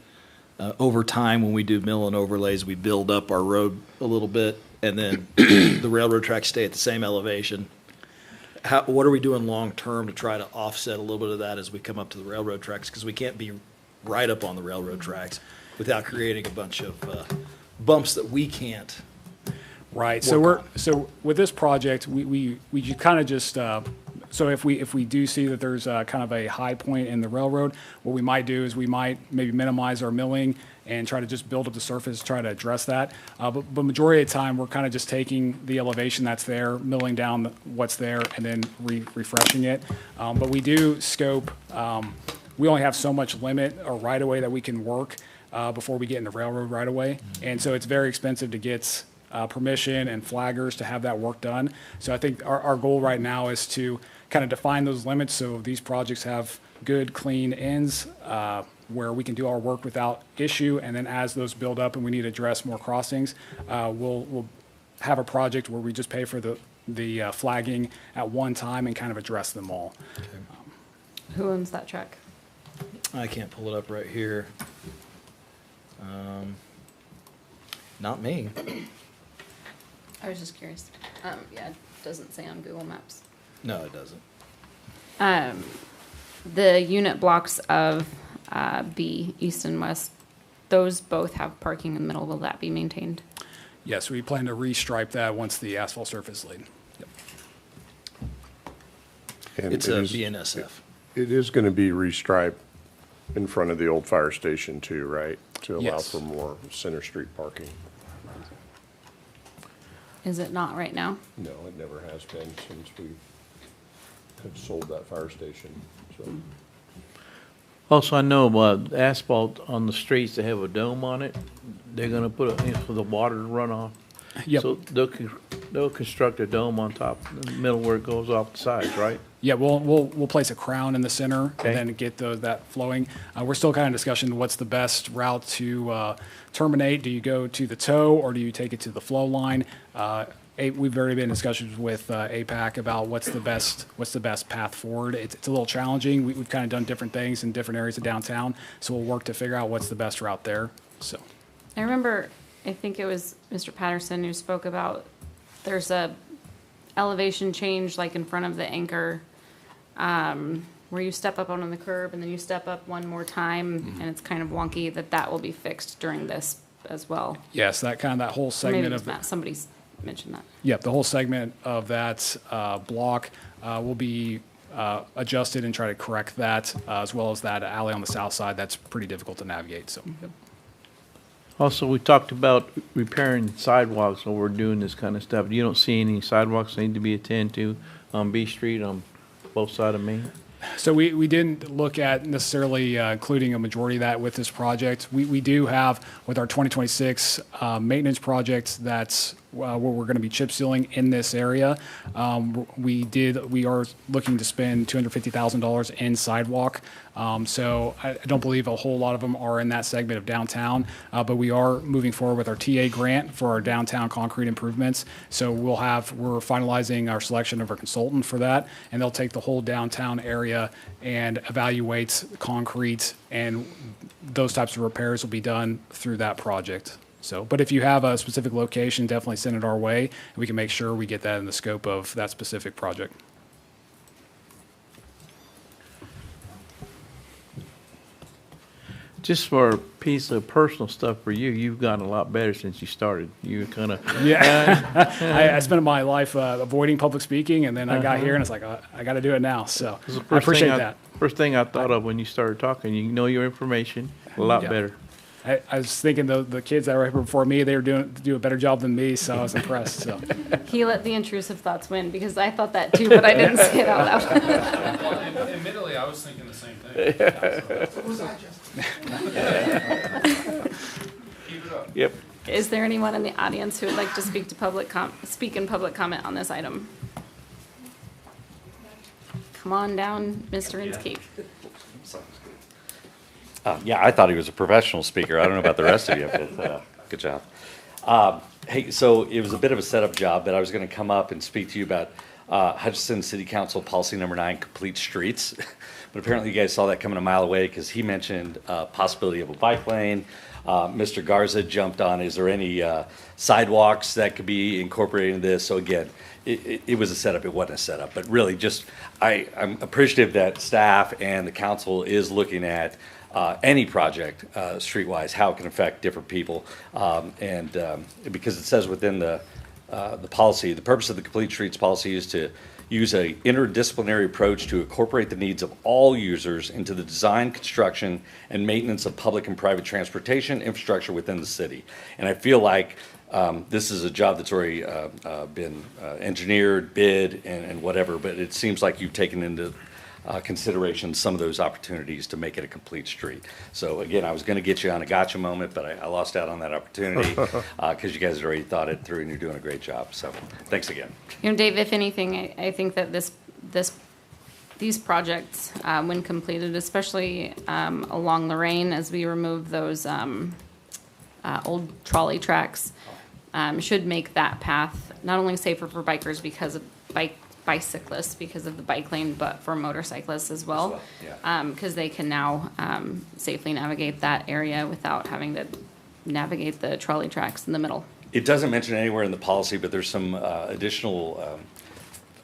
over time when we do mill and overlays, we build up our road a little bit, and then the railroad tracks stay at the same elevation. What are we doing long-term to try to offset a little bit of that as we come up to the railroad tracks? Because we can't be right up on the railroad tracks without creating a bunch of bumps that we can't. Right. So with this project, we kind of just So if we do see that there's kind of a high point in the railroad, what we might do is we might maybe minimize our milling and try to just build up the surface, try to address that. But majority of the time, we're kind of just taking the elevation that's there, milling down what's there, and then refreshing it. But we do scope, we only have so much limit or right-of-way that we can work before we get in the railroad right-of-way. And so it's very expensive to get permission and flaggers to have that work done. So I think our goal right now is to kind of define those limits so these projects have good, clean ends where we can do our work without issue. And then as those build up and we need to address more crossings, we'll have a project where we just pay for the flagging at one time and kind of address them all. Who owns that truck? I can't pull it up right here. Not me. I was just curious. Yeah, it doesn't say on Google Maps. No, it doesn't. The unit blocks of B, East and West, those both have parking in the middle. Will that be maintained? Yes, we plan to restripe that once the asphalt surface is laid. Yep. And It's it a is- BNSF. It is going to be restriped in front of the old fire station too, right? To allow Yes. for more Center Street parking. Is it not right now? No, it never has been since we have sold that fire station, so. Also, I know asphalt on the streets that have a dome on it, they're gonna put it in for the water to run off. Yep. So they'll construct a dome on top, in the middle where it goes off the sides, right? Yeah, we'll place a crown in the center Okay. and then get that flowing. We're still kind of discussing what's the best route to terminate. Do you go to the toe or do you take it to the flow line? We've already been in discussions with APAC about what's the best path forward. It's a little challenging. We've kind of done different things in different areas of downtown, so we'll work to figure out what's the best route there. So. I remember, I think it was Mr. Patterson who spoke about there's a elevation change like in front of the anchor where you step up onto the curb and then you step up one more time and it's kind of wonky, that will be fixed during this as well. Yes, that whole Or maybe segment it of. was Matt, somebody's mentioned that. Yep, the whole segment of that block will be adjusted and try to correct that, as well as that alley on the south side. That's pretty difficult to navigate, so. Yep. Also, we talked about repairing sidewalks while we're doing this kind of stuff. You don't see any sidewalks that need to be attended to on B Street on both sides of Main? So we didn't look at necessarily including a majority of that with this project. We do have, with our 2026 maintenance project, that's where we're going to be chip sealing in this area. We are looking to spend $250,000 in sidewalk. So I don't believe a whole lot of them are in that segment of downtown, but we are moving forward with our TA grant for our downtown concrete improvements. So we're finalizing our selection of our consultant for that, and they'll take the whole downtown area and evaluate concrete, and those types of repairs will be done through that project. So, but if you have a specific location, definitely send it our way, and we can make sure we get that in the scope of that specific project. Just for a piece of personal stuff for you, you've gotten a lot better since you started. You kind of Yeah, I spent my life avoiding public speaking, and then I got here, and it's like I got to do it now. So I appreciate that. First thing I thought of when you started talking, you know your information a lot Yeah. better. I was thinking the kids that were here before me, they were do a better job than me, so I was impressed. So He let the intrusive thoughts win because I thought that too, but I didn't say it out loud. Well, admittedly, I was thinking the same thing. What was I just? Keep it up. Yep. Is there anyone in the audience who would like to speak to speak in public comment on this item? Come on down, Mr. Inskeep. Yeah, I thought he was a professional speaker. I don't know about the rest of you, but good job. Hey, so it was a bit of a setup job, but I was going to come up and speak to you about Hutchinson City Council Policy Number 9, Complete Streets. But apparently you guys saw that coming a mile away because he mentioned possibility of a bike lane. Mr. Garza jumped on, is there any sidewalks that could be incorporated in this? So again, it was a setup, it wasn't a setup. But really just, I'm appreciative that staff and the council is looking at any project streetwise, how it can affect different people. Because it says within the policy, the purpose of the Complete Streets policy is to use a interdisciplinary approach to incorporate the needs of all users into the design, construction, and maintenance of public and private transportation infrastructure within the city. And I feel like this is a job that's already been engineered, bid, and whatever, but it seems like you've taken into consideration some of those opportunities to make it a complete street. So again, I was going to get you on a gotcha moment, but I lost out on that opportunity because you guys had already thought it through and you're doing a great job. So thanks again. Dave, if anything, I think that these projects, when completed, especially along Lorraine, as we remove those old trolley tracks, should make that path not only safer for bikers because of bicyclists because of the bike lane, but for motorcyclists as well. Because they can now safely navigate that area without having to navigate the trolley tracks in the middle. It doesn't mention anywhere in the policy, but there's some additional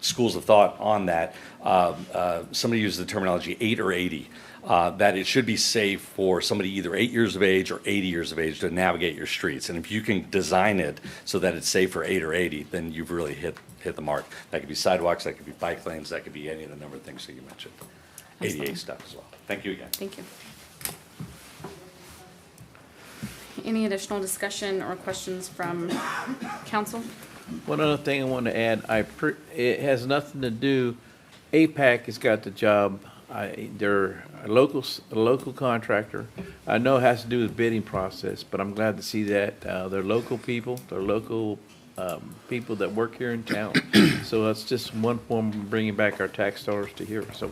schools of thought on that. Somebody used the terminology 8 or 80. That it should be safe for somebody either 8 years of age or 80 years of age to navigate your streets. And if you can design it so that it's safe for 8 or 80, then you've really hit the mark. That could be sidewalks, that could be bike lanes, that could be any of the number of things that you mentioned. ADA stuff as well. Thank you again. Thank you. Any additional discussion or questions from council? One other thing I want to add, it has nothing to do, APAC has got the job. They're a local contractor. I know it has to do with bidding process, but I'm glad to see that they're local people. They're local people that work here in town. So that's just one form of bringing back our tax dollars to here. So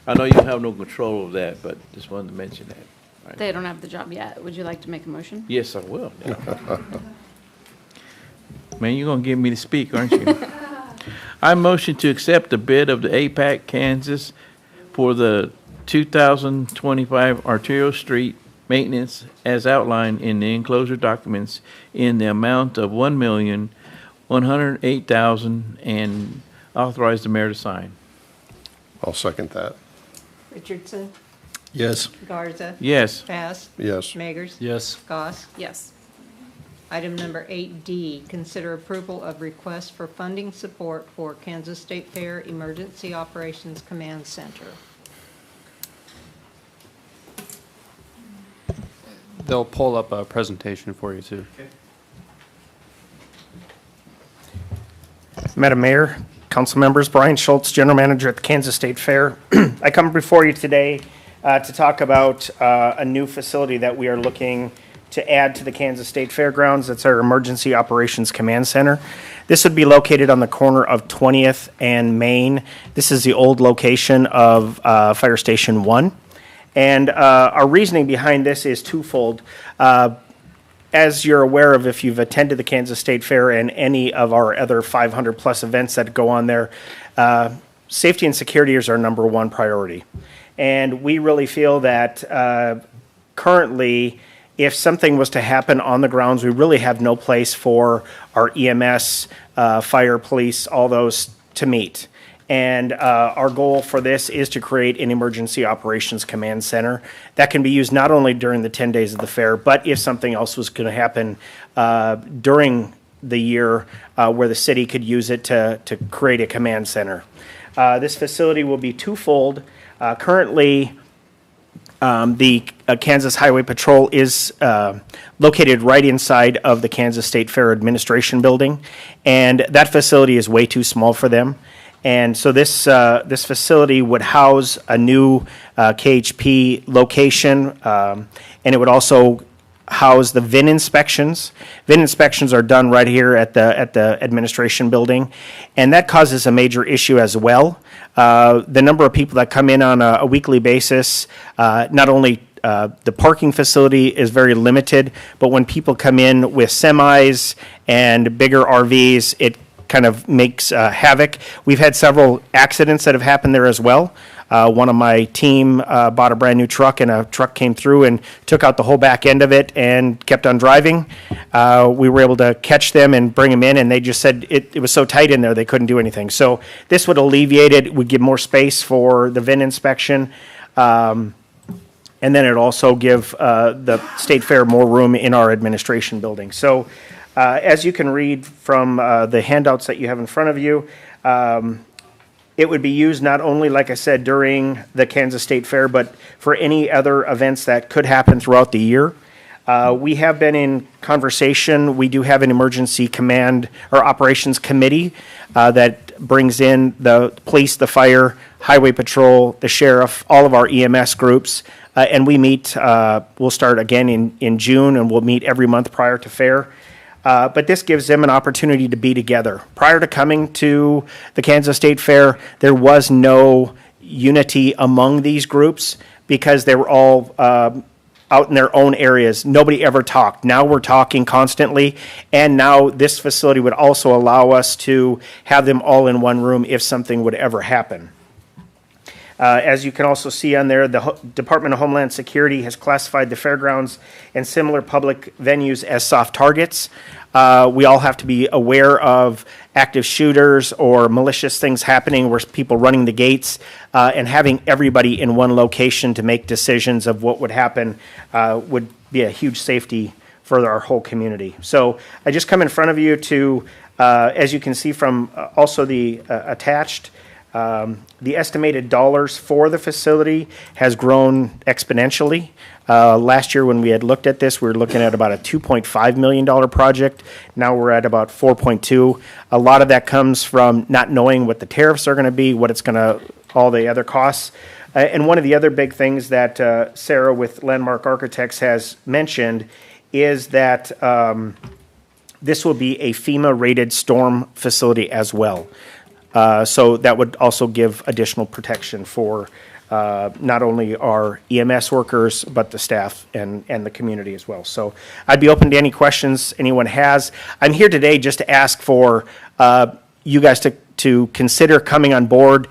I know you have no control of that, but just wanted to mention that. Right. They don't have the job yet. Would you like to make a motion? Yes, I will. Man, you're going to get me to speak, aren't you? I motion to accept the bid of the APAC Kansas for the 2025 Arterial Street maintenance as outlined in the enclosure documents in the amount of $1,108,000 and authorize the mayor to sign. I'll second that. Richardson? Yes. Garza? Yes. Bass? Yes. Magers? Yes. Goss? Yes. Item number 8D, consider approval of request for funding support for Kansas State Fair Emergency Operations Command Center. They'll pull up a presentation for you too. Madam Mayor, council members, Brian Schultz, General Manager at the Kansas State Fair. I come before you today to talk about a new facility that we are looking to add to the Kansas State Fairgrounds. It's our Emergency Operations Command Center. This would be located on the corner of 20th and Main. This is the old location of Fire Station 1. And our reasoning behind this is twofold. As you're aware of, if you've attended the Kansas State Fair and any of our other 500 plus events that go on there, safety and security is our number one priority. And we really feel that currently, if something was to happen on the grounds, we really have no place for our EMS, fire, police, all those to meet. And our goal for this is to create an emergency operations command center that can be used not only during the 10 days of the fair, but if something else was going to happen during the year where the city could use it to create a command center. This facility will be twofold. Currently, the Kansas Highway Patrol is located right inside of the Kansas State Fair Administration Building, and that facility is way too small for them. And so this facility would house a new KHP location, and it would also house the VIN inspections. VIN inspections are done right here at the administration building, and that causes a major issue as well. The number of people that come in on a weekly basis, not only the parking facility is very limited, but when people come in with semis and bigger RVs, it kind of makes havoc. We've had several accidents that have happened there as well. One of my team bought a brand new truck, and a truck came through and took out the whole back end of it and kept on driving. We were able to catch them and bring them in, and they just said it was so tight in there they couldn't do anything. So this would alleviate it, would give more space for the VIN inspection, and then it also give the State Fair more room in our administration building. So as you can read from the handouts that you have in front of you, It would be used not only, like I said, during the Kansas State Fair, but for any other events that could happen throughout the year. We have been in conversation. We do have an emergency command or operations committee that brings in the police, the fire, highway patrol, the sheriff, all of our EMS groups. And we meet, we'll start again in June, and we'll meet every month prior to fair. But this gives them an opportunity to be together. Prior to coming to the Kansas State Fair, there was no unity among these groups because they were all out in their own areas. Nobody ever talked. Now we're talking constantly, and now this facility would also allow us to have them all in one room if something would ever happen. As you can also see on there, the Department of Homeland Security has classified the fairgrounds and similar public venues as soft targets. We all have to be aware of active shooters or malicious things happening where people running the gates, and having everybody in one location to make decisions of what would happen would be a huge safety for our whole community. So I just come in front of you to, as you can see from also the attached, the estimated dollars for the facility has grown exponentially. Last year when we had looked at this, we were looking at about a $2.5 million project. Now we're at about 4.2. A lot of that comes from not knowing what the tariffs are going to be, what it's going to, all the other costs. And one of the other big things that Sarah with Landmark Architects has mentioned is that this will be a FEMA-rated storm facility as well. So that would also give additional protection for not only our EMS workers, but the staff and the community as well. So I'd be open to any questions anyone has. I'm here today just to ask for you guys to consider coming on board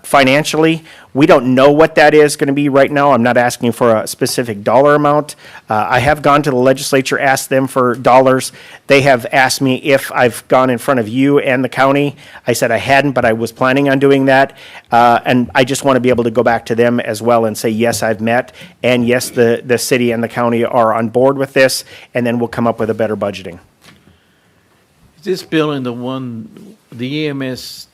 financially. We don't know what that is going to be right now. I'm not asking for a specific dollar amount. I have gone to the legislature, asked them for dollars. They have asked me if I've gone in front of you and the county. I said I hadn't, but I was planning on doing that. And I just want to be able to go back to them as well and say, yes, I've met. And yes, the city and the county are on board with this. And then we'll come up with a better budgeting. Is this building the EMS,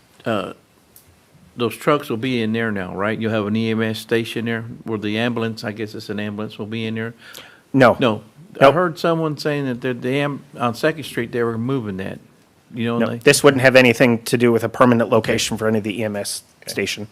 those trucks will be in there now, right? You'll have an EMS station there where the ambulance, I guess it's an ambulance, will be in there? No. No. I heard someone saying that on Second Street, they were moving that. You know, No, this wouldn't have anything to do with a permanent location for any of the EMS station.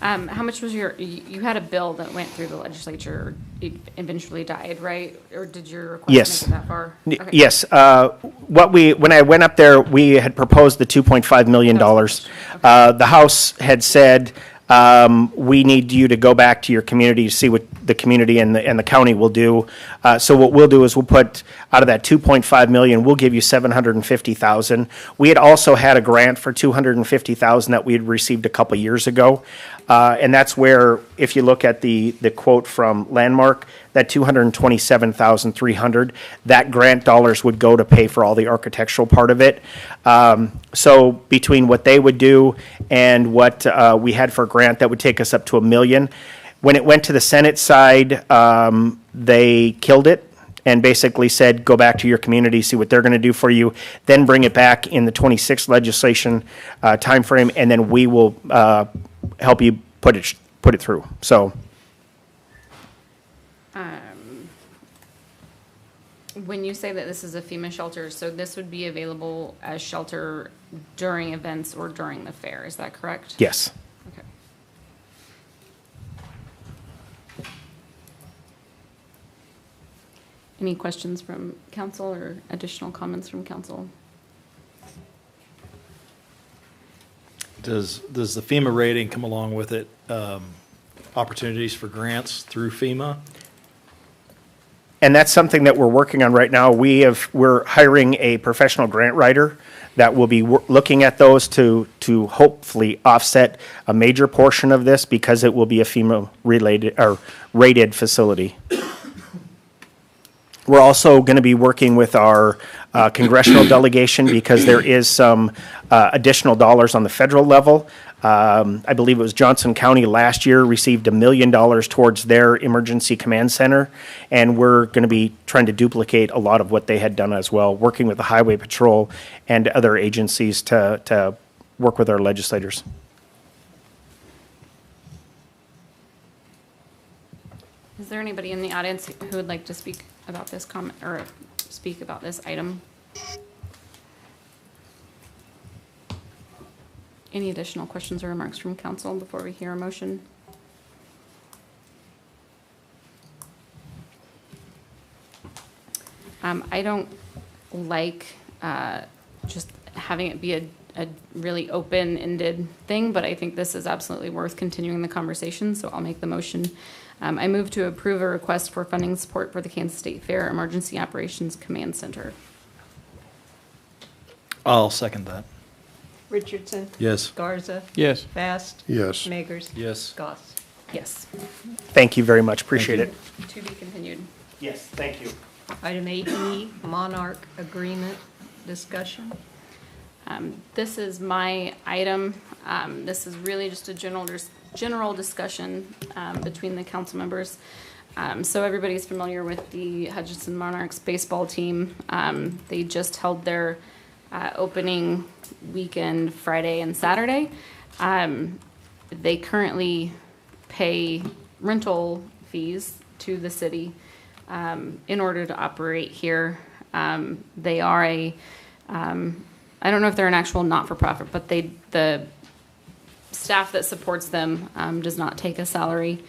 How much was you had a bill that went through the legislature, it eventually died, right? Or did your request make it that far? Okay. Yes. When I went up there, we had proposed the $2.5 million. The House had said, we need you to go back to your community to see what the community and the county will do. So what we'll do is we'll put out of that $2.5 million, we'll give you $750,000. We had also had a grant for $250,000 that we had received a couple years ago. And that's where, if you look at the quote from Landmark, that $227,300, that grant dollars would go to pay for all the architectural part of it. So between what they would do and what we had for a grant, that would take us up to $1 million. When it went to the Senate side, they killed it and basically said, go back to your community, see what they're going to do for you, then bring it back in the 26th legislation timeframe, and then we will help you put it through. So. When you say that this is a FEMA shelter, so this would be available as shelter during events or during the fair, is that correct? Yes. Okay. Any questions from council or additional comments from council? Does the FEMA rating come along with it, opportunities for grants through FEMA? And that's something that we're working on right now. We're hiring a professional grant writer that will be looking at those to hopefully offset a major portion of this because it will be a FEMA related or rated facility. We're also going to be working with our congressional delegation because there is some additional dollars on the federal level. I believe it was Johnson County last year received $1 million towards their emergency command center, and we're going to be trying to duplicate a lot of what they had done as well, working with the Highway Patrol and other agencies to work with our legislators. Is there anybody in the audience who would like to speak about this comment or speak about this item? Any additional questions or remarks from council before we hear a motion? I don't like just having it be a really open-ended thing, but I think this is absolutely worth continuing the conversation, so I'll make the motion. I move to approve a request for funding support for the Kansas State Fair Emergency Operations Command Center. I'll second that. Richardson? Yes. Garza? Yes. Bast? Yes. Magers? Yes. Goss? Yes. Thank you very much. Appreciate it. To be continued. Yes, thank you. Item 8E, Monarch Agreement discussion. This is my item. This is really just a general discussion between the council members. So everybody's familiar with the Hutchinson Monarchs baseball team. They just held their opening weekend Friday and Saturday. They currently pay rental fees to the city in order to operate here. They are a I don't know if they're an actual not-for-profit, but the staff that supports them does not take a salary.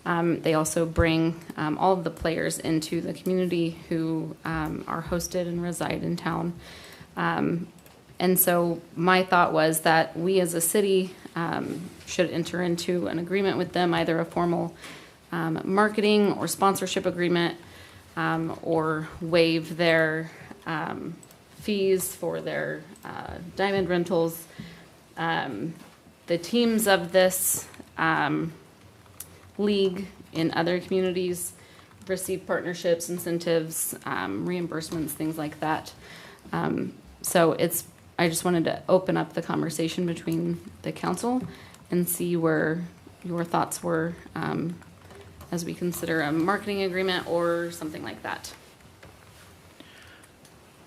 They also bring all of the players into the community who are hosted and reside in town. And so my thought was that we as a city should enter into an agreement with them, either a formal marketing or sponsorship agreement, or waive their fees for their diamond rentals. The teams of this league in other communities receive partnerships, incentives, reimbursements, things like that. So I just wanted to open up the conversation between the council and see where your thoughts were as we consider a marketing agreement or something like that.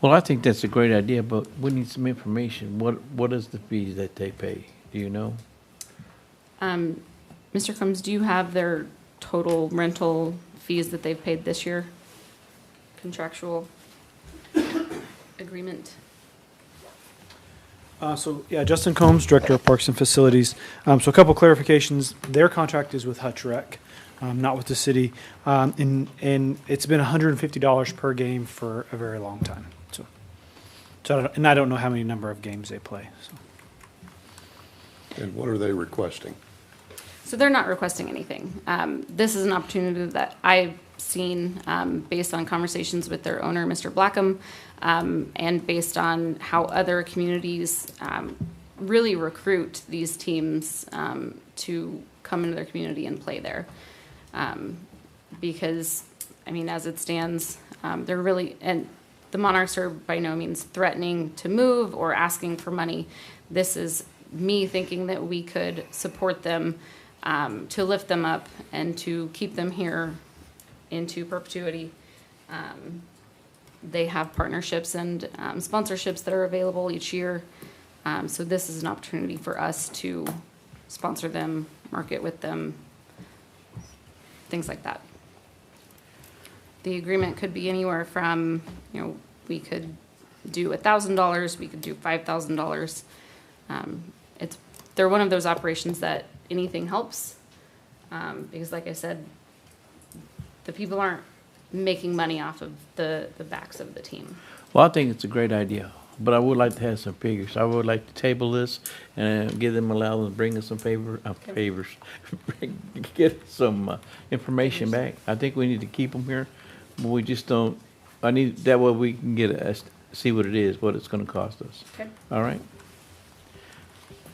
Well, I think that's a great idea, but we need some information. What is the fees that they pay? Do you know? Mr. Combs, do you have their total rental fees that they've paid this year? Contractual agreement? So, yeah, Justin Combs, Director of Parks and Facilities. So a couple clarifications. Their contract is with Hutch Rec, not with the city. And it's been $150 per game for a very long time. So I don't know how many number of games they play. So. And what are they requesting? So they're not requesting anything. This is an opportunity that I've seen based on conversations with their owner, Mr. Blackham, and based on how other communities really recruit these teams to come into their community and play there. Because, I mean, as it stands, they're really, and the Monarchs are by no means threatening to move or asking for money. This is me thinking that we could support them to lift them up and to keep them here into perpetuity. They have partnerships and sponsorships that are available each year. So this is an opportunity for us to sponsor them, market with them, things like that. The agreement could be anywhere from, we could do $1,000, we could do $5,000. They're one of those operations that anything helps, because like I said, the people aren't making money off of the backs of the team. Well, I think it's a great idea, but I would like to have some figures. I would like to table this and give them, allow them to bring us some favors, get some information back. I think we need to keep them here, but we just don't. That way we can see what it is, what it's going to cost us. Okay. All right.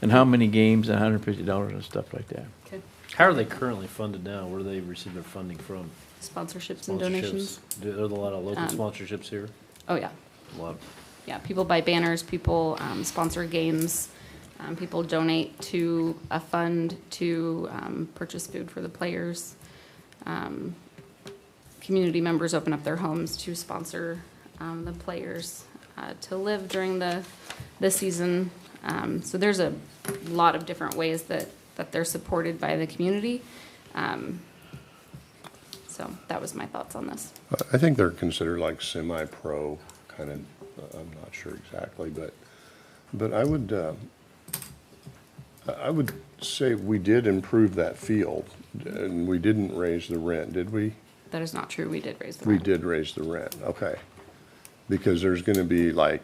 And how many games and $150 and stuff like that. Okay. How are they currently funded now? Where do they receive their funding from? Sponsorships and donations. Are there a lot of local sponsorships here? Oh, yeah. A lot. Yeah, people buy banners, people sponsor games, people donate to a fund to purchase food for the players. Community members open up their homes to sponsor the players to live during the season. So there's a lot of different ways that they're supported by the community. So that was my thoughts on this. I think they're considered like semi-pro, kind of, I'm not sure exactly, but I would say we did improve that field, and we didn't raise the rent, did we? That is not true. We did raise the We rent. did raise the rent, okay. Because there's gonna be like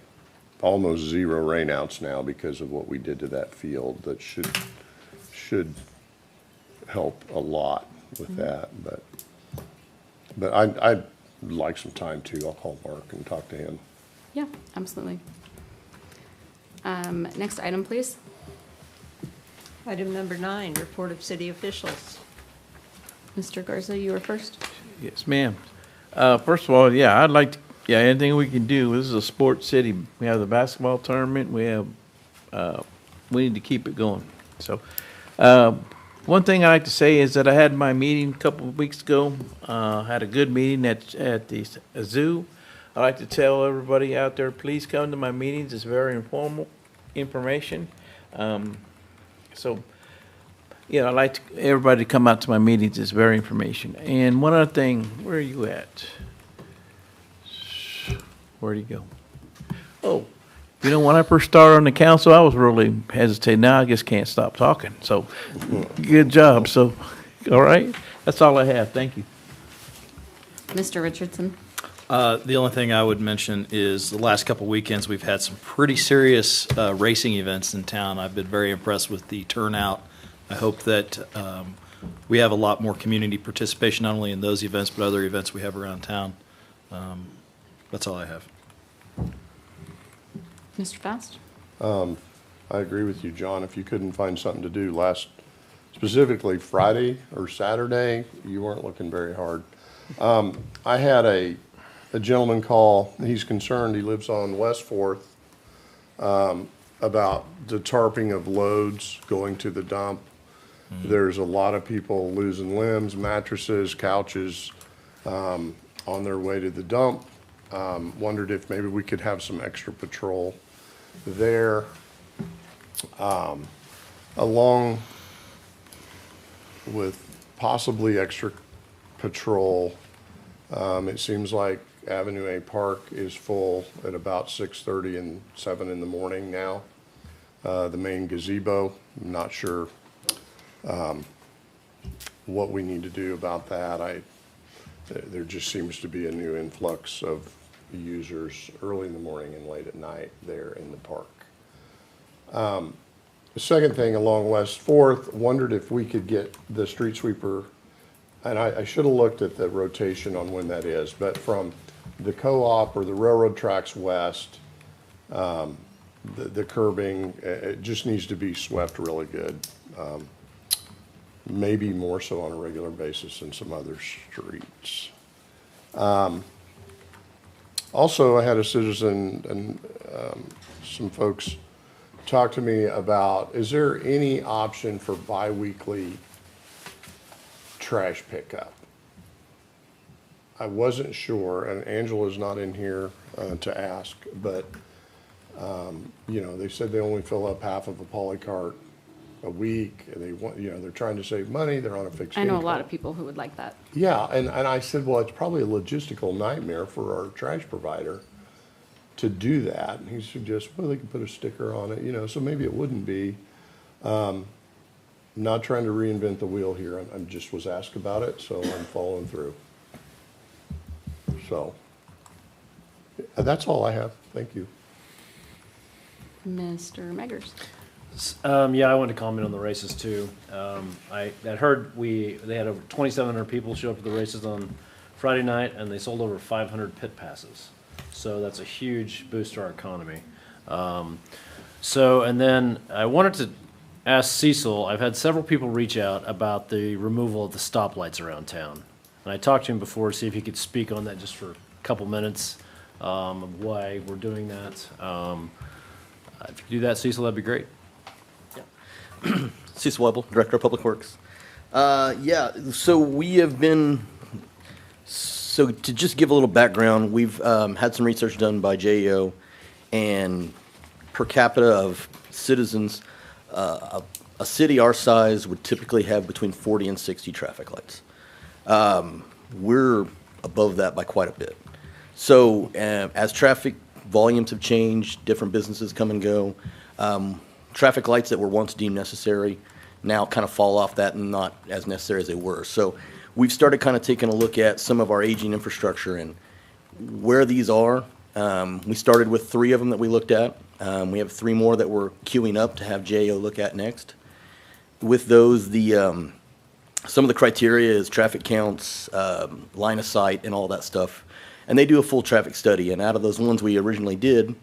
almost zero rainouts now because of what we did to that field. That should help a lot with that, but I'd like some time too. I'll call Mark and talk to him. Yeah, absolutely. Next item, please. Item number 9, report of city officials. Mr. Garza, you were first. Yes, ma'am. First of all, yeah, I'd like to, yeah, anything we can do. This is a sports city. We have the basketball tournament. We have, we need to keep it going. So, one thing I like to say is that I had my meeting a couple of weeks ago. Had a good meeting at the zoo. I like to tell everybody out there, please come to my meetings. It's very informal information. So, I like everybody to come out to my meetings. It's very information. And one other thing, where are you at? Where'd you go? Oh, when I first started on the council, I was really hesitating. Now I just can't stop talking. So, good job. So, all right. That's all I have. Thank you. Mr. Richardson. The only thing I would mention is the last couple weekends, we've had some pretty serious racing events in town. I've been very impressed with the turnout. I hope that we have a lot more community participation, not only in those events, but other events we have around town. That's all I have. Mr. Faust? I agree with you, John. If you couldn't find something to do specifically Friday or Saturday, you weren't looking very hard. I had a gentleman call. He's concerned. He lives on West 4th, about the tarping of loads going to the dump. There's a lot of people losing limbs, mattresses, couches, on their way to the dump. Wondered if maybe we could have some extra patrol there, along with possibly extra patrol. It seems like Avenue A Park is full at about 6:30 and 7 in the morning now. The main gazebo, I'm not sure what we need to do about that. There just seems to be a new influx of users early in the morning and late at night there in the park. The second thing, along West 4th, wondered if we could get the street sweeper, and I should have looked at the rotation on when that is, but from the co-op or the railroad tracks west, the curbing, it just needs to be swept really good. Maybe more so on a regular basis than some other streets. Also, I had a citizen and some folks talk to me about, is there any option for biweekly trash pickup? I wasn't sure, and Angela's not in here to ask, but they said they only fill up half of a polycart a week. And they want, they're trying to save money. They're on a fixed I know a income. lot of people who would like that. Yeah, and I said, well, it's probably a logistical nightmare for our trash provider to do that. And he suggests, well, they could put a sticker on it, so maybe it wouldn't be. Not trying to reinvent the wheel here. I just was asked about it, so I'm following through. So, that's all I have. Thank you. Mr. Meggers. Yeah, I wanted to comment on the races too. I had heard they had over 2,700 people show up for the races on Friday night, and they sold over 500 pit passes. So that's a huge boost to our economy. And then I wanted to ask Cecil, I've had several people reach out about the removal of the stoplights around town. And I talked to him before to see if he could speak on that just for a couple minutes, of why we're doing that. If you could do that, Cecil, that'd be great. Cecil Webble, Director of Public Works. So we have been, so to just give a little background, we've had some research done by JEO, and per capita of citizens. A city our size would typically have between 40 and 60 traffic lights. We're above that by quite a bit. So as traffic volumes have changed, different businesses come and go, traffic lights that were once deemed necessary now kind of fall off that and not as necessary as they were. So we've started kind of taking a look at some of our aging infrastructure and where these are. We started with 3 of them that we looked at. We have 3 more that we're queuing up to have JO look at next. With those, some of the criteria is traffic counts, line of sight, and all that stuff. And they do a full traffic study. And out of those ones we originally did,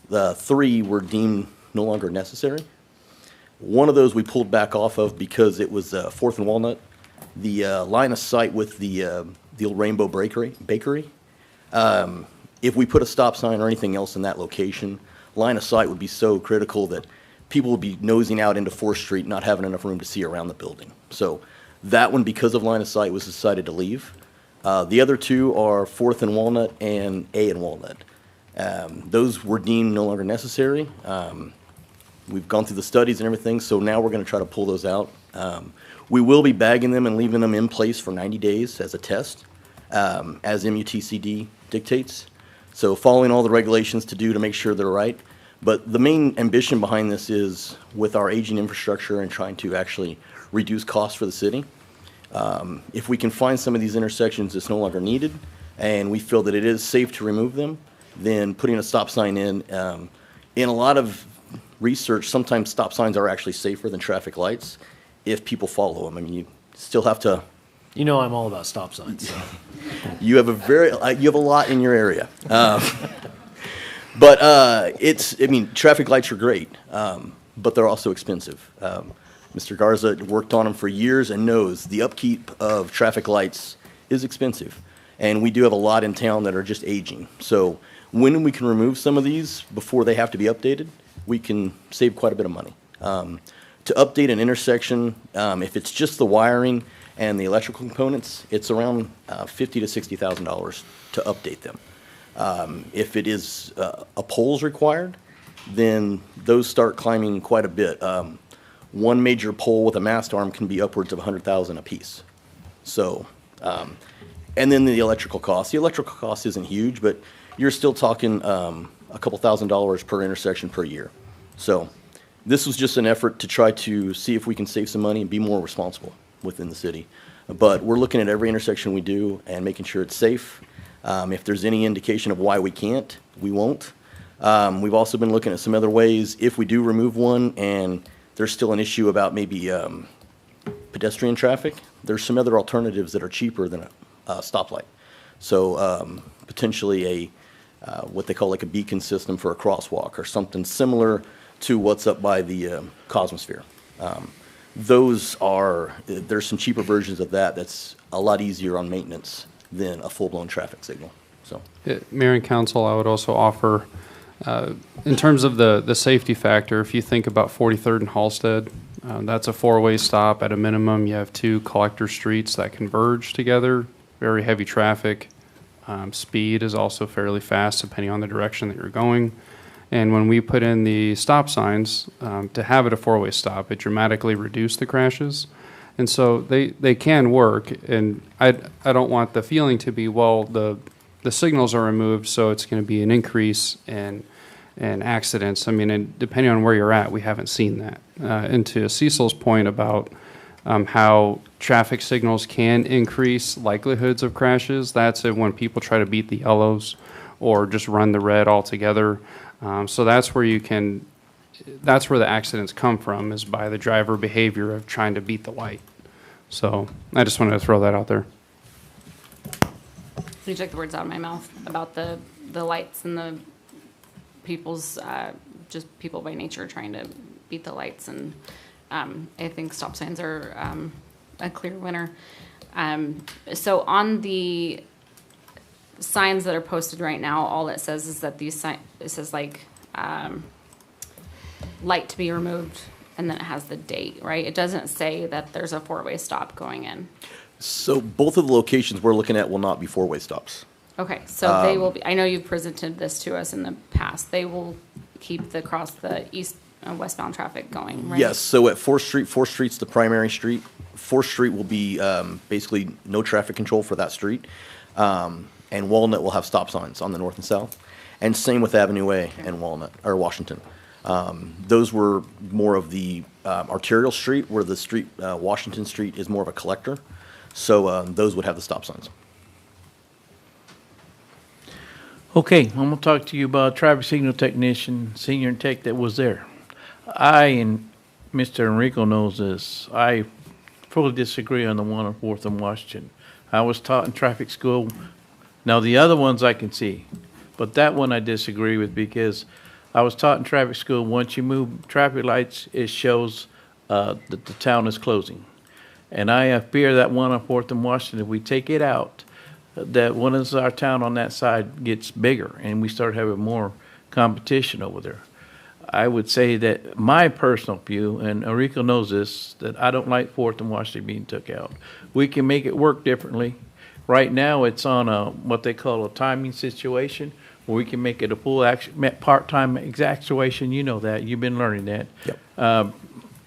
the 3 were deemed no longer necessary. One of those we pulled back off of because it was 4th and Walnut. The line of sight with the old Rainbow Bakery. If we put a stop sign or anything else in that location, line of sight would be so critical that people would be nosing out into 4th Street, not having enough room to see around the building. So that one, because of line of sight, was decided to leave. The other 2 are 4th and Walnut and A and Walnut. Those were deemed no longer necessary. We've gone through the studies and everything, so now we're going to try to pull those out. We will be bagging them and leaving them in place for 90 days as a test, as MUTCD dictates. So following all the regulations to make sure they're right. But the main ambition behind this is with our aging infrastructure and trying to actually reduce costs for the city. If we can find some of these intersections that's no longer needed and we feel that it is safe to remove them, then putting a stop sign in a lot of research, sometimes stop signs are actually safer than traffic lights if people follow them. I mean, you still have to. You know I'm all about stop signs. So. You have a lot in your area. But traffic lights are great, but they're also expensive. Mr. Garza worked on them for years and knows the upkeep of traffic lights is expensive. And we do have a lot in town that are just aging. So when we can remove some of these before they have to be updated, we can save quite a bit of money. To update an intersection, if it's just the wiring and the electrical components, it's around $50,000 to $60,000 to update them. If it is poles required, then those start climbing quite a bit. One major pole with a mast arm can be upwards of $100,000 a piece. So, and then the electrical cost. The electrical cost isn't huge, but you're still talking a couple $1,000s per intersection per year. So this was just an effort to try to see if we can save some money and be more responsible within the city. But we're looking at every intersection we do and making sure it's safe. If there's any indication of why we can't, we won't. We've also been looking at some other ways. If we do remove one and there's still an issue about maybe pedestrian traffic, there's some other alternatives that are cheaper than a stoplight. So potentially what they call like a beacon system for a crosswalk or something similar to what's up by the Cosmosphere. There's some cheaper versions of that's a lot easier on maintenance than a full-blown traffic signal. So, Mayor and Council, I would also offer, in terms of the safety factor, if you think about 43rd and Halsted, that's a 4-way stop. At a minimum, you have 2 collector streets that converge together, very heavy traffic. Speed is also fairly fast depending on the direction that you're going. And when we put in the stop signs, to have it a 4-way stop, it dramatically reduced the crashes. And so they can work, and I don't want the feeling to be, well, the signals are removed, so it's going to be an increase in accidents. I mean, and depending on where you're at, we haven't seen that. And to Cecil's point about how traffic signals can increase likelihoods of crashes, that's when people try to beat the yellows or just run the red altogether. So that's where that's where the accidents come from, is by the driver behavior of trying to beat the light. So I just wanted to throw that out there. You took the words out of my mouth about the lights and the people's, just people by nature trying to beat the lights. And I think stop signs are a clear winner. So on the signs that are posted right now, all it says is that these signs, it says like light to be removed, and then it has the date, right? It doesn't say that there's a 4-way stop going in. So both of the locations we're looking at will not be 4-way stops. Okay, so they will be, I know you've presented this to us in the past. They will keep the westbound traffic going, right? Yes, so at 4th Street's the primary street. 4th Street will be basically no traffic control for that street. And Walnut will have stop signs on the north and south. And same with Avenue A and Washington. Those were more of the arterial street, where the street, Washington Street, is more of a collector. So those would have the stop signs. Okay, I'm gonna talk to you about a traffic signal technician, senior tech that was there. I, and Mr. Enrico knows this, I fully disagree on the one on 4th and Washington. I was taught in traffic school. Now, the other ones I can see, but that one I disagree with, because I was taught in traffic school, once you move traffic lights, it shows that the town is closing. And I fear that one on 4th and Washington, if we take it out, that one of our town on that side gets bigger and we start having more competition over there. I would say that my personal view, and Enrico knows this, that I don't like 4th and Washington being took out. We can make it work differently. Right now, it's on a what they call a timing situation, where we can make it a full part-time actuation. You know that. You've been learning that. Yep.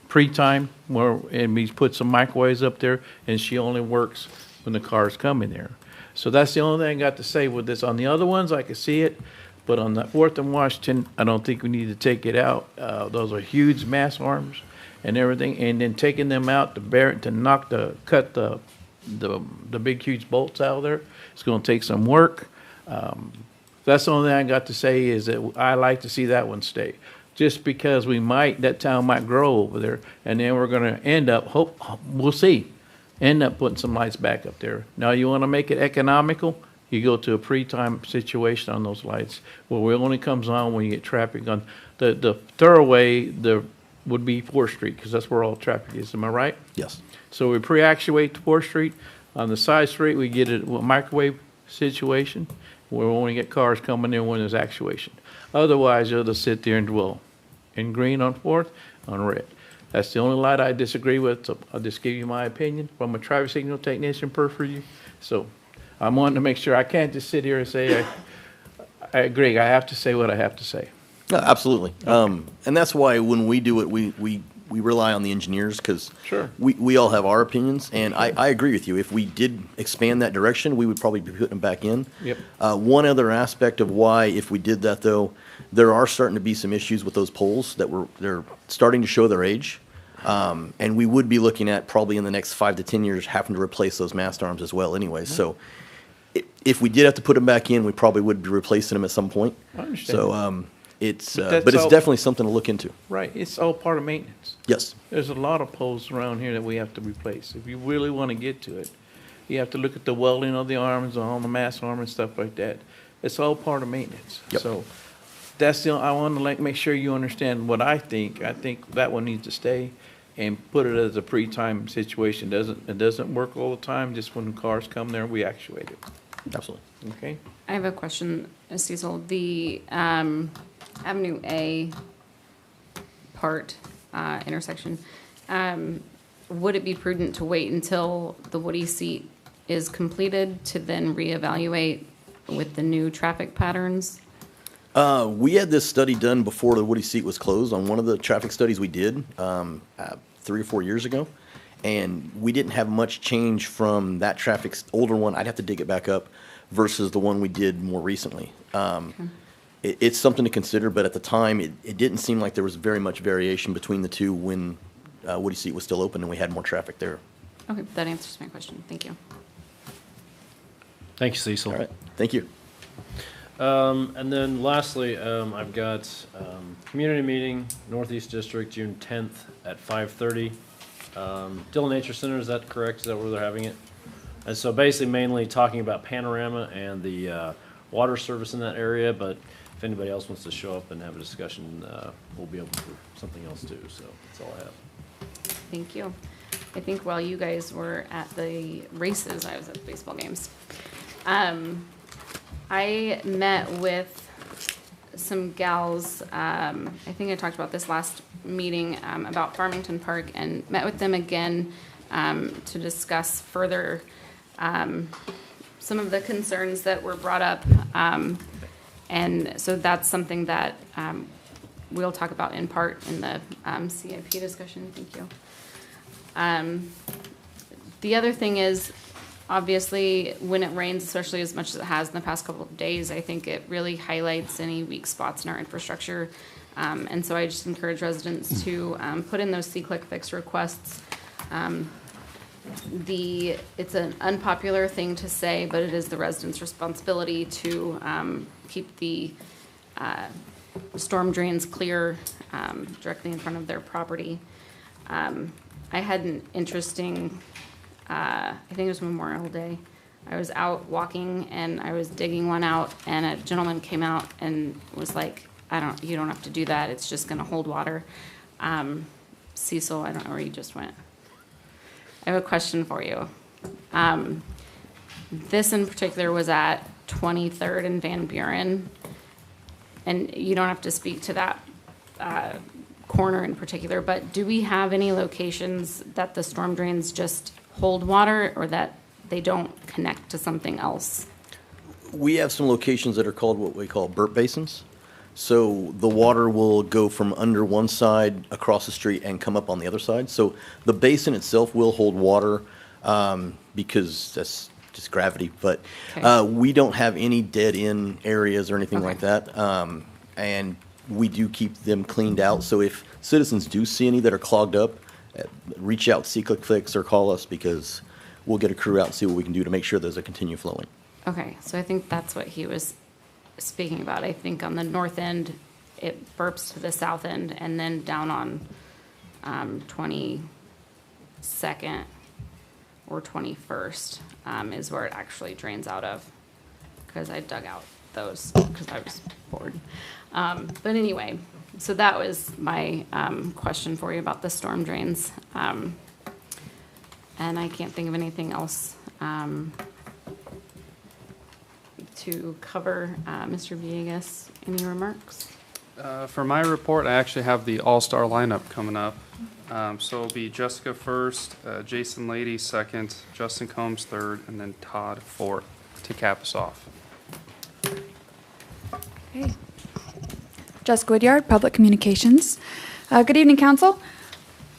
Pre-time, and we put some microwaves up there, and she only works when the cars come in there. So that's the only thing I got to say with this. On the other ones, I can see it, but on the 4th and Washington, I don't think we need to take it out. Those are huge mass arms and everything, and then taking them out to cut the big huge bolts out of there, it's going to take some work. That's the only thing I got to say, is that I like to see that one stay. Just because that town might grow over there, and then we're going to end up, we'll see, end up putting some lights back up there. Now, you want to make it economical, you go to a pre-time situation on those lights, where it only comes on when you get traffic on. The thoroughway would be 4th Street, because that's where all traffic is. Am I right? Yes. So we pre-actuate to 4th Street. On the side street, we get a microwave situation, where we only get cars coming in when there's actuation. Otherwise, you'll just sit there and dwell. In green on 4th, on red. That's the only light I disagree with, so I'll just give you my opinion from a traffic signal technician per for you. So I'm wanting to make sure I can't just sit here and say, I agree. I have to say what I have to say. No, absolutely. And that's why when we do it, we rely on the engineers, because Sure. we all have our opinions. And I agree with you. If we did expand that direction, we would probably be putting them back in. Yep. One other aspect of why, if we did that, though, there are starting to be some issues with those poles they're starting to show their age. And we would be looking at, probably in the next 5 to 10 years, having to replace those mast arms as well anyway. So if we did have to put them back in, we probably would be replacing them at some point. I understand. So But but it's all- definitely something to look into. Right, it's all part of maintenance. Yes. There's a lot of poles around here that we have to replace. If you really want to get to it, you have to look at the welding of the arms, on the mast arm and stuff like that. It's all part of maintenance. Yep. So that's I want to make sure you understand what I think. I think that one needs to stay, and put it as a pre-time situation. It doesn't work all the time, just when cars come there, we actuate it. Absolutely. Okay? I have a question, Cecil. The Avenue A part intersection, would it be prudent to wait until the Woody seat is completed to then reevaluate with the new traffic patterns? We had this study done before the Woody seat was closed on one of the traffic studies we did 3 or 4 years ago. And we didn't have much change from that older one. I'd have to dig it back up, versus the one we did more recently. It's something to consider, but at the time, it didn't seem like there was very much variation between the two when Woody seat was still open and we had more traffic there. Okay, that answers my question. Thank you. Thank you, Cecil. All right, thank you. And then lastly, I've got community meeting, Northeast District, June 10th at 5:30. Dillon Nature Center, is that correct? Is that where they're having it? And so basically mainly talking about Panorama and the water service in that area, but if anybody else wants to show up and have a discussion, we'll be able to do something else too, so that's all I have. Thank you. I think while you guys were at the races, I was at the baseball games. I met with some gals, I think I talked about this last meeting, about Farmington Park, and met with them again to discuss further some of the concerns that were brought up. And so that's something that we'll talk about in part in the CIP discussion. Thank you. The other thing is, obviously, when it rains, especially as much as it has in the past couple of days, I think it really highlights any weak spots in our infrastructure. And so I just encourage residents to put in those C-Click fix requests. It's an unpopular thing to say, but it is the residents' responsibility to keep the storm drains clear directly in front of their property. I had an interesting, I think it was Memorial Day. I was out walking and I was digging one out, and a gentleman came out and was like, you don't have to do that. It's just going to hold water. Cecil, I don't know where you just went. I have a question for you. This in particular was at 23rd and Van Buren, and you don't have to speak to that corner in particular, but do we have any locations that the storm drains just hold water or that they don't connect to something else? We have some locations that are called what we call burp basins. So the water will go from under one side across the street and come up on the other side. So the basin itself will hold water because that's just gravity. But we don't have any dead-end areas or anything like that. And we do keep them cleaned out. So if citizens do see any that are clogged up, reach out, C-Click Fix, or call us, because we'll get a crew out and see what we can do to make sure those are continue flowing. Okay, so I think that's what he was speaking about. I think on the north end, it burps to the south end, and then down on 22nd or 21st is where it actually drains out of, because I dug out those because I was bored. But anyway, so that was my question for you about the storm drains. And I can't think of anything else to cover. Mr. Villegas, any remarks? For my report, I actually have the all-star lineup coming up. So it'll be Jessica first, Jason Lady second, Justin Combs third, and then Todd fourth to cap us off. Okay. Jessica Woodyard, Public Communications. Good evening, Council.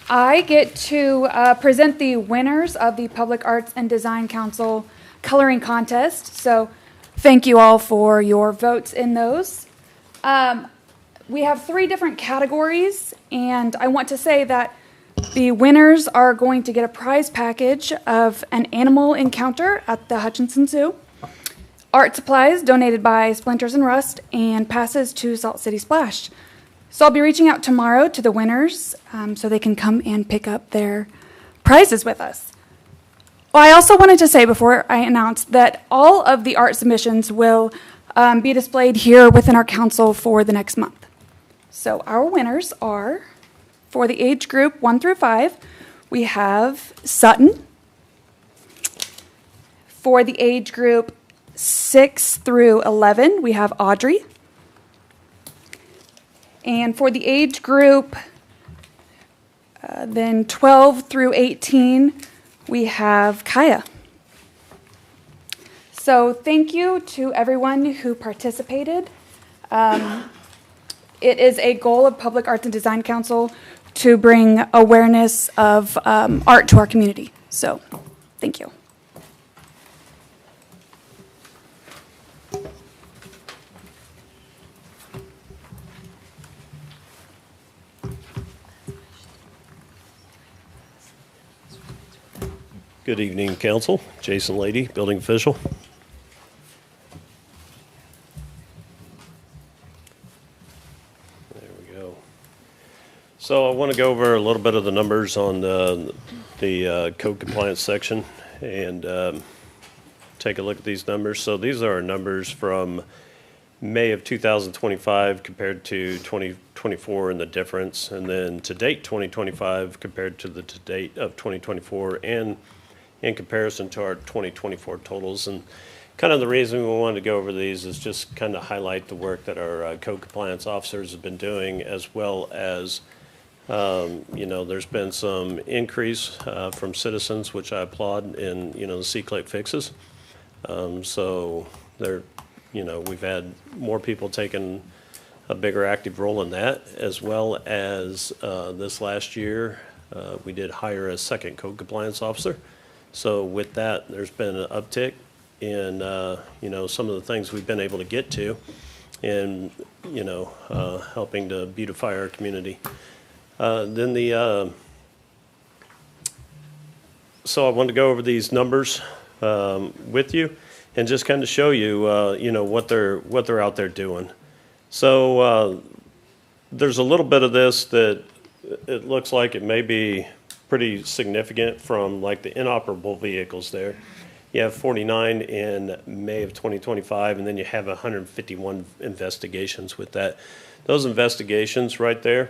I get to present the winners of the Public Arts and Design Council coloring contest. So thank you all for your votes in those. We have 3 different categories, and I want to say that the winners are going to get a prize package of an animal encounter at the Hutchinson Zoo, art supplies donated by Splinters and Rust, and passes to Salt City Splash. So I'll be reaching out tomorrow to the winners so they can come and pick up their prizes with us. Well, I also wanted to say before I announce that all of the art submissions will be displayed here within our council for the next month. So our winners are, for the age group 1 through 5, we have Sutton. For the age group 6 through 11, we have Audrey. And for the age group then 12 through 18, we have Kaya. So thank you to everyone who participated. It is a goal of Public Arts and Design Council to bring awareness of art to our community. So thank you. Good evening, Council. Jason Lady, Building Official. There we go. So I want to go over a little bit of the numbers on the code compliance section and take a look at these numbers. So these are our numbers from May of 2025 compared to 2024 and the difference, and then to date 2025 compared to the to date of 2024 and in comparison to our 2024 totals. And kind of the reason we wanted to go over these is just kind of highlight the work that our code compliance officers have been doing, as well as, there's been some increase from citizens, which I applaud, in, the C-Click fixes. So we've had more people taking a bigger active role in that, as well as this last year, we did hire a second code compliance officer. So with that, there's been an uptick in, some of the things we've been able to get to in, helping to beautify our community. So I wanted to go over these numbers with you and just kind of show you, what they're out there doing. So there's a little bit of this that it looks like it may be pretty significant from like the inoperable vehicles there. You have 49 in May of 2025, and then you have 151 investigations with that. Those investigations right there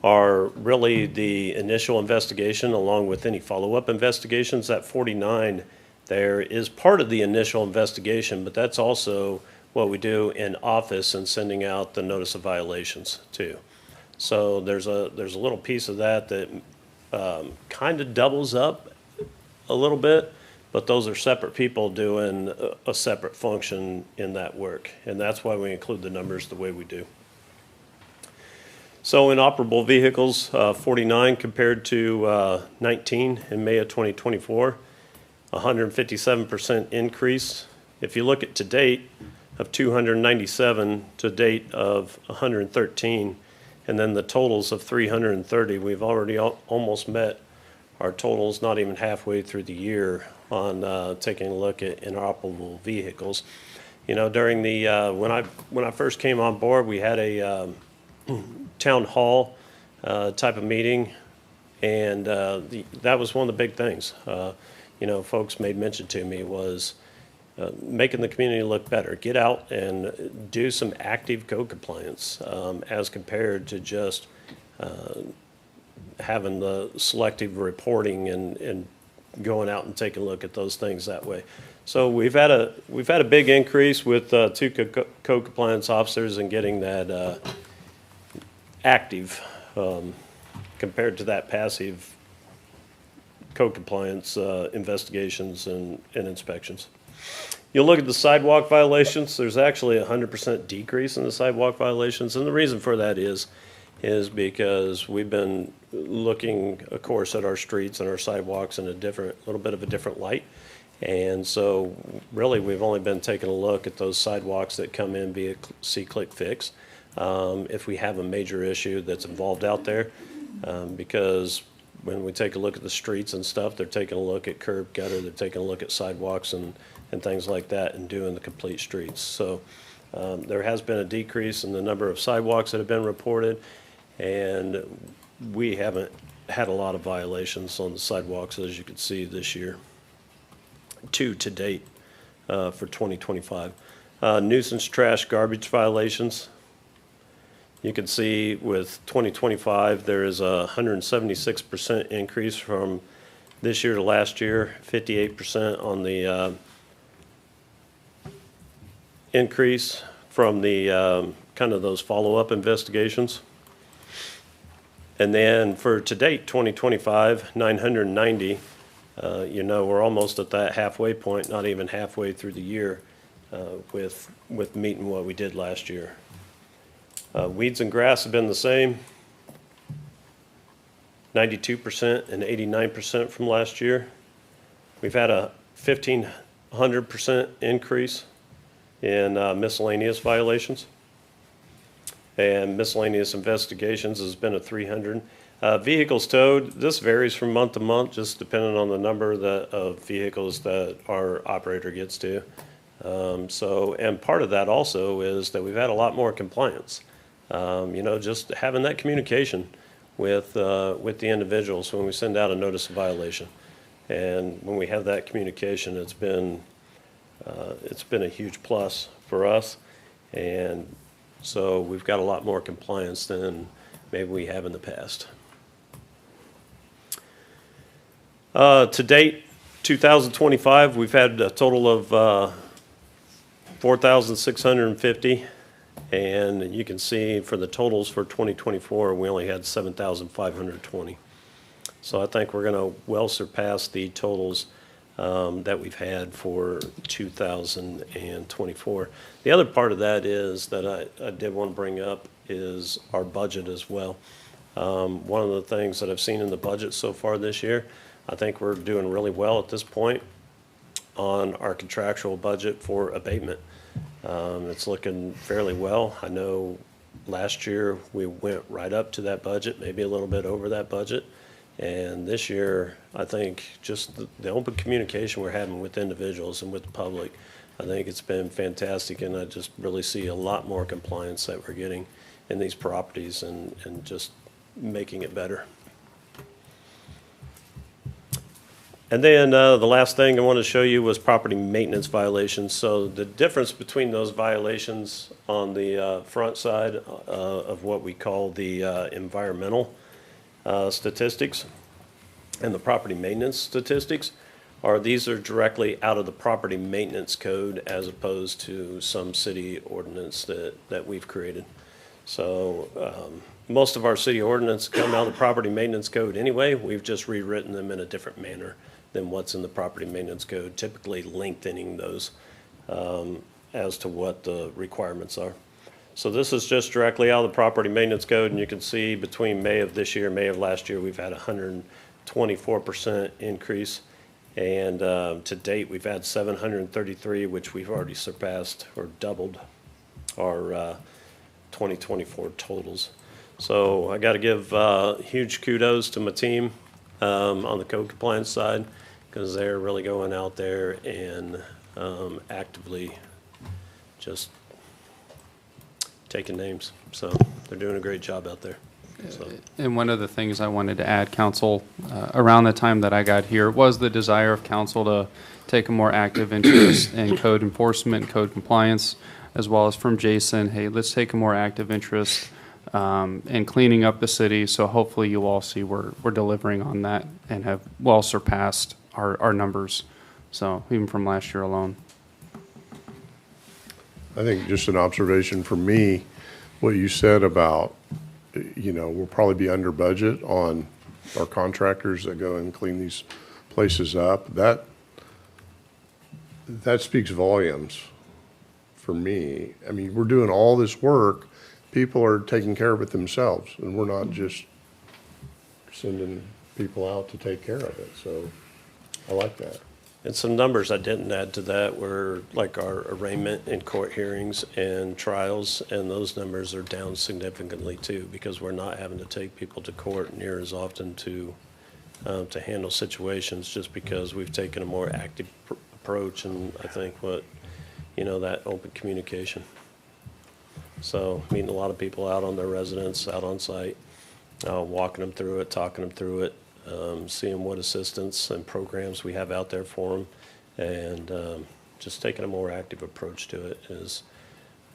are really the initial investigation along with any follow-up investigations. That 49 there is part of the initial investigation, but that's also what we do in office and sending out the notice of violations too. So there's a little piece of that kind of doubles up a little bit, but those are separate people doing a separate function in that work, and that's why we include the numbers the way we do. So inoperable vehicles, 49 compared to 19 in May of 2024, 157% increase. If you look at to date of 297 to date of 113, and then the totals of 330, we've already almost met our totals, not even halfway through the year on taking a look at inoperable vehicles. During the when I first came on board, we had a town hall type of meeting, and that was one of the big things. Folks made mention to me was making the community look better. Get out and do some active code compliance as compared to just having the selective reporting and going out and taking a look at those things that way. So we've had a big increase with 2 code compliance officers and getting that active compared to that passive code compliance investigations and inspections. You'll look at the sidewalk violations. There's actually a 100% decrease in the sidewalk violations, and the reason for that is because we've been looking, of course, at our streets and our sidewalks in a little bit of a different light. And so really we've only been taking a look at those sidewalks that come in via see, click, fix. If we have a major issue that's involved out there, because when we take a look at the streets and stuff, they're taking a look at curb gutter, they're taking a look at sidewalks and things like that and doing the complete streets. So there has been a decrease in the number of sidewalks that have been reported, and we haven't had a lot of violations on the sidewalks, as you can see this year, to date for 2025. Nuisance trash garbage violations. You can see with 2025, there is a 176% increase from this year to last year, 58% on the increase from the kind of those follow-up investigations. And then for to date, 2025, 990, we're almost at that halfway point, not even halfway through the year with meeting what we did last year. Weeds and grass have been the same, 92% and 89% from last year. We've had a 1,500% increase in miscellaneous violations. And miscellaneous investigations has been a 300. Vehicles towed, this varies from month to month, just depending on the number of vehicles that our operator gets to. And part of that also is that we've had a lot more compliance. Just having that communication with the individuals when we send out a notice of violation. And when we have that communication, it's been a huge plus for us. And so we've got a lot more compliance than maybe we have in the past. To date, 2025, we've had a total of 4,650. And you can see for the totals for 2024, we only had 7,520. So I think we're going to well surpass the totals that we've had for 2024. The other part of that is that I did want to bring up is our budget as well. One of the things that I've seen in the budget so far this year, I think we're doing really well at this point on our contractual budget for abatement. It's looking fairly well. I know last year we went right up to that budget, maybe a little bit over that budget. And this year, I think just the open communication we're having with individuals and with the public, I think it's been fantastic, and I just really see a lot more compliance that we're getting in these properties and just making it better. And then the last thing I wanted to show you was property maintenance violations. So the difference between those violations on the front side of what we call the environmental statistics and the property maintenance statistics these are directly out of the property maintenance code as opposed to some city ordinance that we've created. So most of our city ordinance come out of the property maintenance code anyway. We've just rewritten them in a different manner than what's in the property maintenance code, typically lengthening those as to what the requirements are. So this is just directly out of the property maintenance code, and you can see between May of this year and May of last year, we've had 124% increase. And to date, we've had 733, which we've already surpassed or doubled our 2024 totals. So I got to give huge kudos to my team on the code compliance side, because they're really going out there and actively just taking names. So they're doing a great job out there. So. And one of the things I wanted to add, council, around the time that I got here was the desire of council to take a more active interest in code enforcement and code compliance, as well as from Jason, hey, let's take a more active interest in cleaning up the city. So hopefully you all see we're delivering on that and have well surpassed our numbers. So even from last year alone. I think just an observation from me, what you said about, we'll probably be under budget on our contractors that go and clean these places up. That speaks volumes for me. I mean, we're doing all this work. People are taking care of it themselves, and we're not just sending people out to take care of it. So I like that. And some numbers I didn't add to that were like our arraignment in court hearings and trials, and those numbers are down significantly too, because we're not having to take people to court near as often to handle situations, just because we've taken a more active approach, and I think that open communication. So meeting a lot of people out on their residence, out on site, walking them through it, talking them through it. Seeing what assistance and programs we have out there for them, and just taking a more active approach to it is,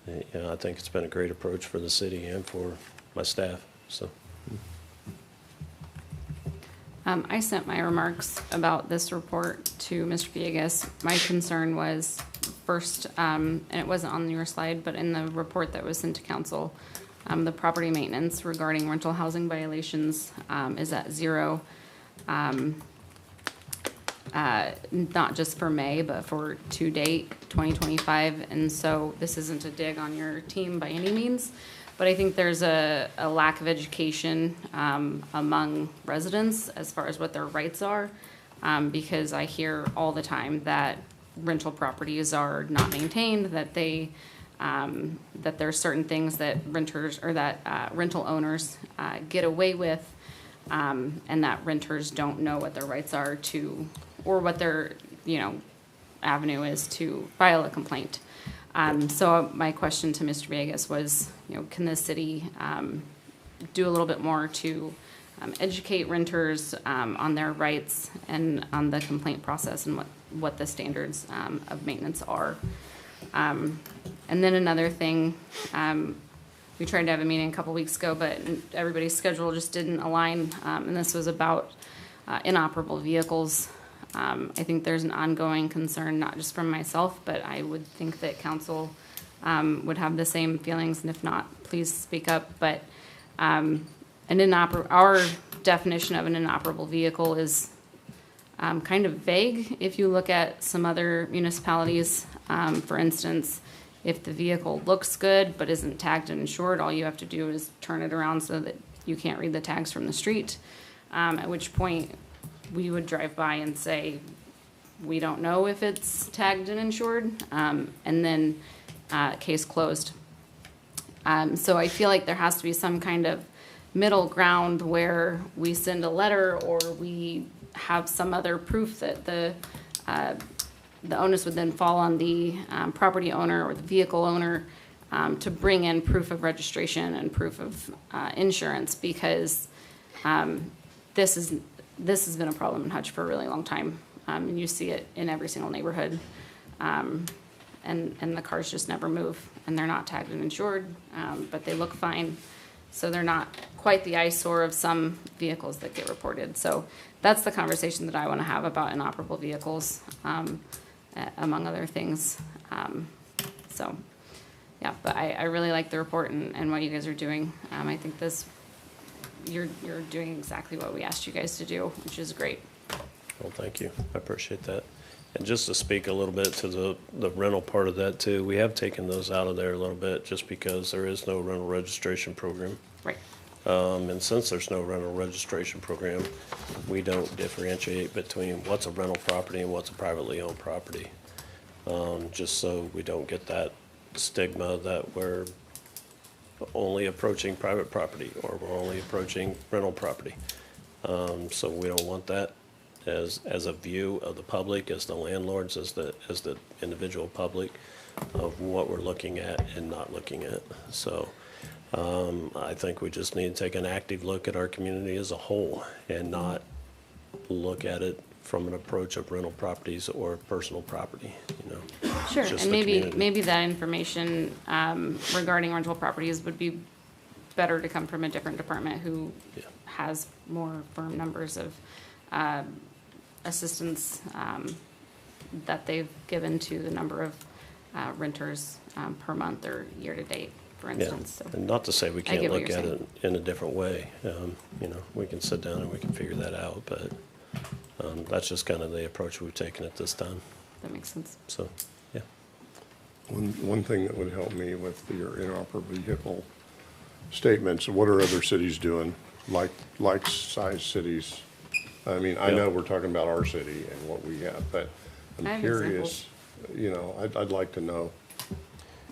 I think it's been a great approach for the city and for my staff. So, I sent my remarks about this report to Mr. Villegas. My concern was first, and it wasn't on your slide, but in the report that was sent to council, the property maintenance regarding rental housing violations is at 0. Not just for May, but for to date, 2025. And so this isn't a dig on your team by any means, but I think there's a lack of education among residents as far as what their rights are, because I hear all the time that rental properties are not maintained, that they that there's certain things that renters or that rental owners get away with, and that renters don't know what their rights are to, or what their avenue is to file a complaint. So my question to Mr. Vegas was, can the city do a little bit more to educate renters on their rights and on the complaint process and what the standards of maintenance are? And then another thing, we tried to have a meeting a couple weeks ago, but everybody's schedule just didn't align, and this was about inoperable vehicles. I think there's an ongoing concern, not just from myself, but I would think that council would have the same feelings, and if not, please speak up. But our definition of an inoperable vehicle is kind of vague if you look at some other municipalities. For instance, if the vehicle looks good but isn't tagged and insured, all you have to do is turn it around so that you can't read the tags from the street, at which point we would drive by and say, we don't know if it's tagged and insured, and then case closed. So I feel like there has to be some kind of middle ground where we send a letter or we have some other proof that the onus would then fall on the property owner or the vehicle owner to bring in proof of registration and proof of insurance, because this has been a problem in Hutch for a really long time. And you see it in every single neighborhood. And the cars just never move, and they're not tagged and insured, but they look fine. So they're not quite the eyesore of some vehicles that get reported. So that's the conversation that I want to have about inoperable vehicles, among other things. So, yeah, but I really like the report and what you guys are doing. I think you're doing exactly what we asked you guys to do, which is great. Well, thank you. I appreciate that. And just to speak a little bit to the rental part of that too, we have taken those out of there a little bit just because there is no rental registration program. Right. And since there's no rental registration program, we don't differentiate between what's a rental property and what's a privately owned property. Just so we don't get that stigma that we're only approaching private property or we're only approaching rental property. So we don't want that as a view of the public, as the landlords, as the individual public, of what we're looking at and not looking at. So I think we just need to take an active look at our community as a whole and not look at it from an approach of rental properties or personal property, you know. Sure, Just and the maybe community. that information regarding rental properties would be better to come from a different department who has more firm numbers of assistance that they've given to the number of renters per month or year to date, for instance. Yeah, So and not to say we I can't get what look you're at saying. it in a different way. You know, we can sit down and we can figure that out, but that's just kind of the approach we've taken at this time. That makes sense. So, yeah. One thing that would help me with your inoperable vehicle statements, what are other cities doing, like size cities? I mean, I Yeah. know we're talking about our city and what we have, but I I'm have curious, you know, I'd like to know,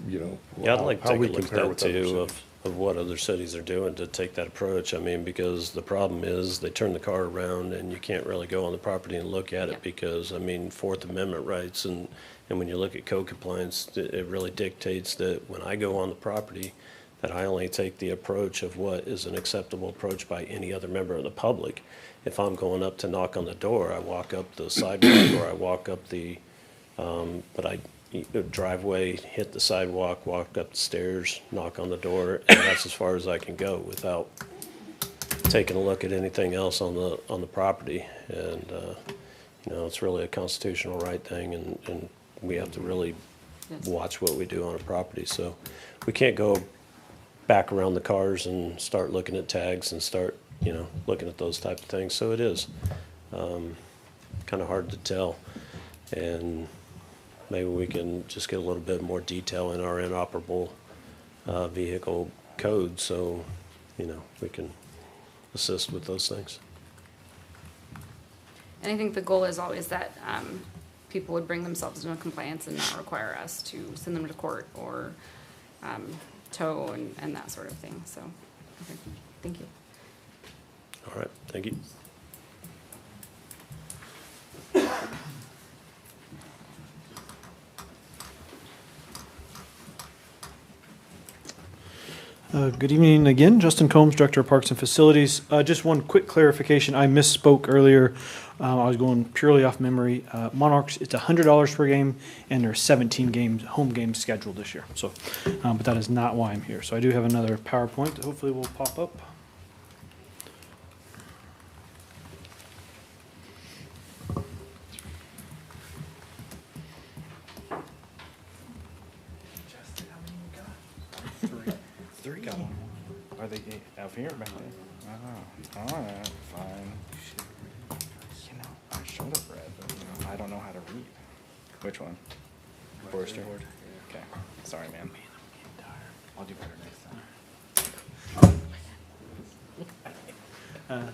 you know, Yeah, I'd like to how take a we look at compare that with other too, cities. of what other cities are doing to take that approach. I mean, because the problem is they turn the car around and you can't really go on the property and look at Yeah. it because, I mean, Fourth Amendment rights and when you look at code compliance, it really dictates that when I go on the property, that I only take the approach of what is an acceptable approach by any other member of the public. If I'm going up to knock on the door, I walk up the sidewalk or I walk up the, driveway, hit the sidewalk, walk up the stairs, knock on the door, and that's as far as I can go without taking a look at anything else on the property. And, you know, it's really a constitutional right thing and we have to really watch what we do on a property. So we can't go back around the cars and start looking at tags and start, you know, looking at those type of things. So it is kind of hard to tell. And maybe we can just get a little bit more detail in our inoperable vehicle code so, you know, we can assist with those things. And I think the goal is always that people would bring themselves into compliance and not require us to send them to court or tow and that sort of thing. So, okay. Thank you. All right, thank you. Good evening again. Justin Combs, Director of Parks and Facilities. Just one quick clarification. I misspoke earlier. I was going purely off memory. Monarchs, it's $100 per game, and there are 17 home games scheduled this year. So, but that is not why I'm here. So I do have another PowerPoint that hopefully will pop up. Three. Are they out here or back there? Oh, all right, fine. You know, I showed up I don't know how to read. Which one? Forester? Okay, sorry, man. I'll do better next time.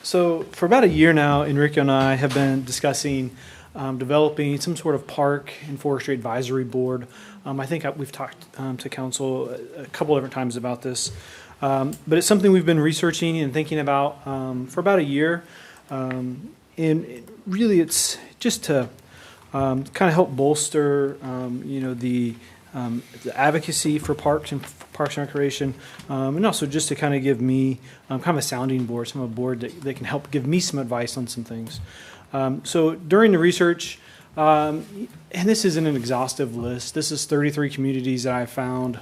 So for about a year now, Enrico and I have been discussing developing some sort of park and forestry advisory board. I think we've talked to council a couple different times about this, but it's something we've been researching and thinking about for about a year. And really, it's just to kind of help bolster, the advocacy for parks and recreation, and also just to kind of give me kind of a sounding board, a board that can help give me some advice on some things. So during the research, and this isn't an exhaustive list, this is 33 communities that I found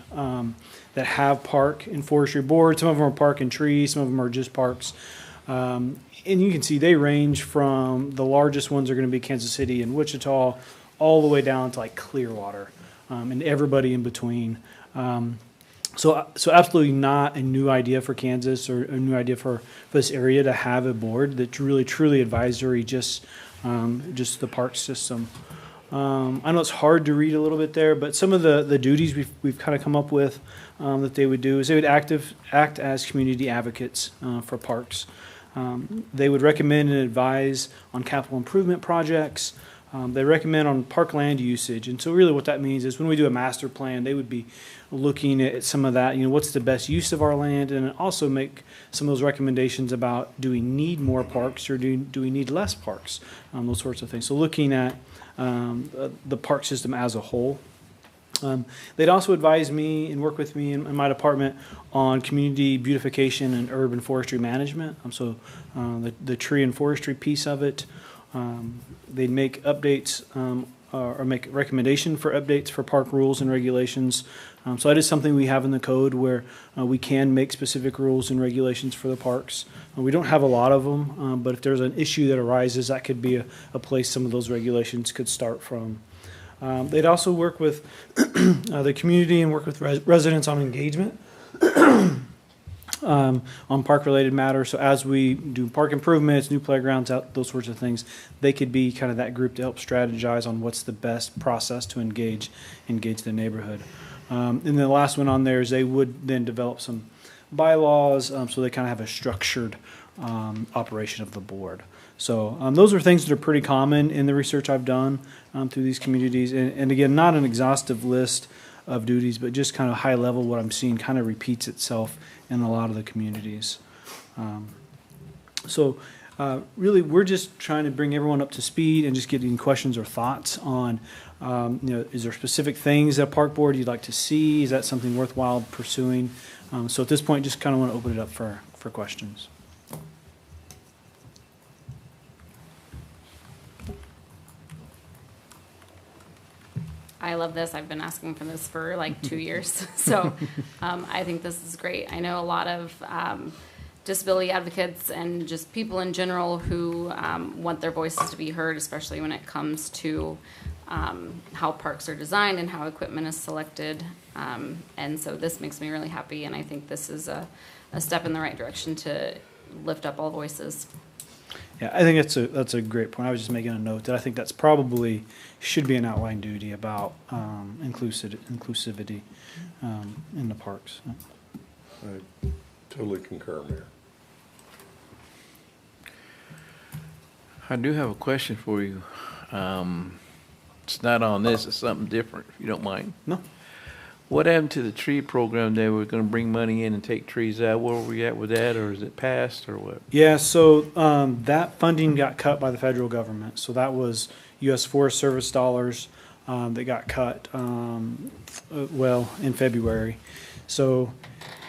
that have park and forestry boards. Some of them are park and trees, some of them are just parks. And you can see they range from the largest ones are going to be Kansas City and Wichita, all the way down to like Clearwater, and everybody in between. So absolutely not a new idea for Kansas or a new idea for this area to have a board that's really truly advisory, just the park system. I know it's hard to read a little bit there, but some of the duties we've kind of come up with that they would do is they would act as community advocates for parks. They would recommend and advise on capital improvement projects. They recommend on park land usage. And so really what that means is when we do a master plan, they would be looking at some of that, what's the best use of our land, and also make some of those recommendations about do we need more parks or do we need less parks, those sorts of things. So looking at the park system as a whole. They'd also advise me and work with me in my department on community beautification and urban forestry management. So the tree and forestry piece of it. They'd make updates or make recommendation for updates for park rules and regulations. So that is something we have in the code where we can make specific rules and regulations for the parks. We don't have a lot of them, but if there's an issue that arises, that could be a place some of those regulations could start from. They'd also work with the community and work with residents on engagement on park-related matters. So as we do park improvements, new playgrounds, those sorts of things, they could be kind of that group to help strategize on what's the best process to engage the neighborhood. And then the last one on there is they would then develop some bylaws, so they kind of have a structured operation of the board. So those are things that are pretty common in the research I've done through these communities. And again, not an exhaustive list of duties, but just kind of high level what I'm seeing kind of repeats itself in a lot of the communities. Really, we're just trying to bring everyone up to speed and just getting questions or thoughts on, is there specific things that a park board you'd like to see? Is that something worthwhile pursuing? So at this point, just kind of want to open it up for questions. I love this. I've been asking for this for like 2 years. So I think this is great. I know a lot of disability advocates and just people in general who want their voices to be heard, especially when it comes to how parks are designed and how equipment is selected. And so this makes me really happy. And I think this is a step in the right direction to lift up all voices. Yeah, I think that's a great point. I was just making a note that I think that's probably should be an outline duty about inclusivity in the parks. I totally concur, Mayor. I do have a question for you. It's not on this, it's something different, if you don't mind. No. What happened to the tree program? They were gonna bring money in and take trees out. Where were we at with that, or is it passed, or what? Yeah, so that funding got cut by the federal government. So that was U.S. Forest Service dollars that got cut, in February. So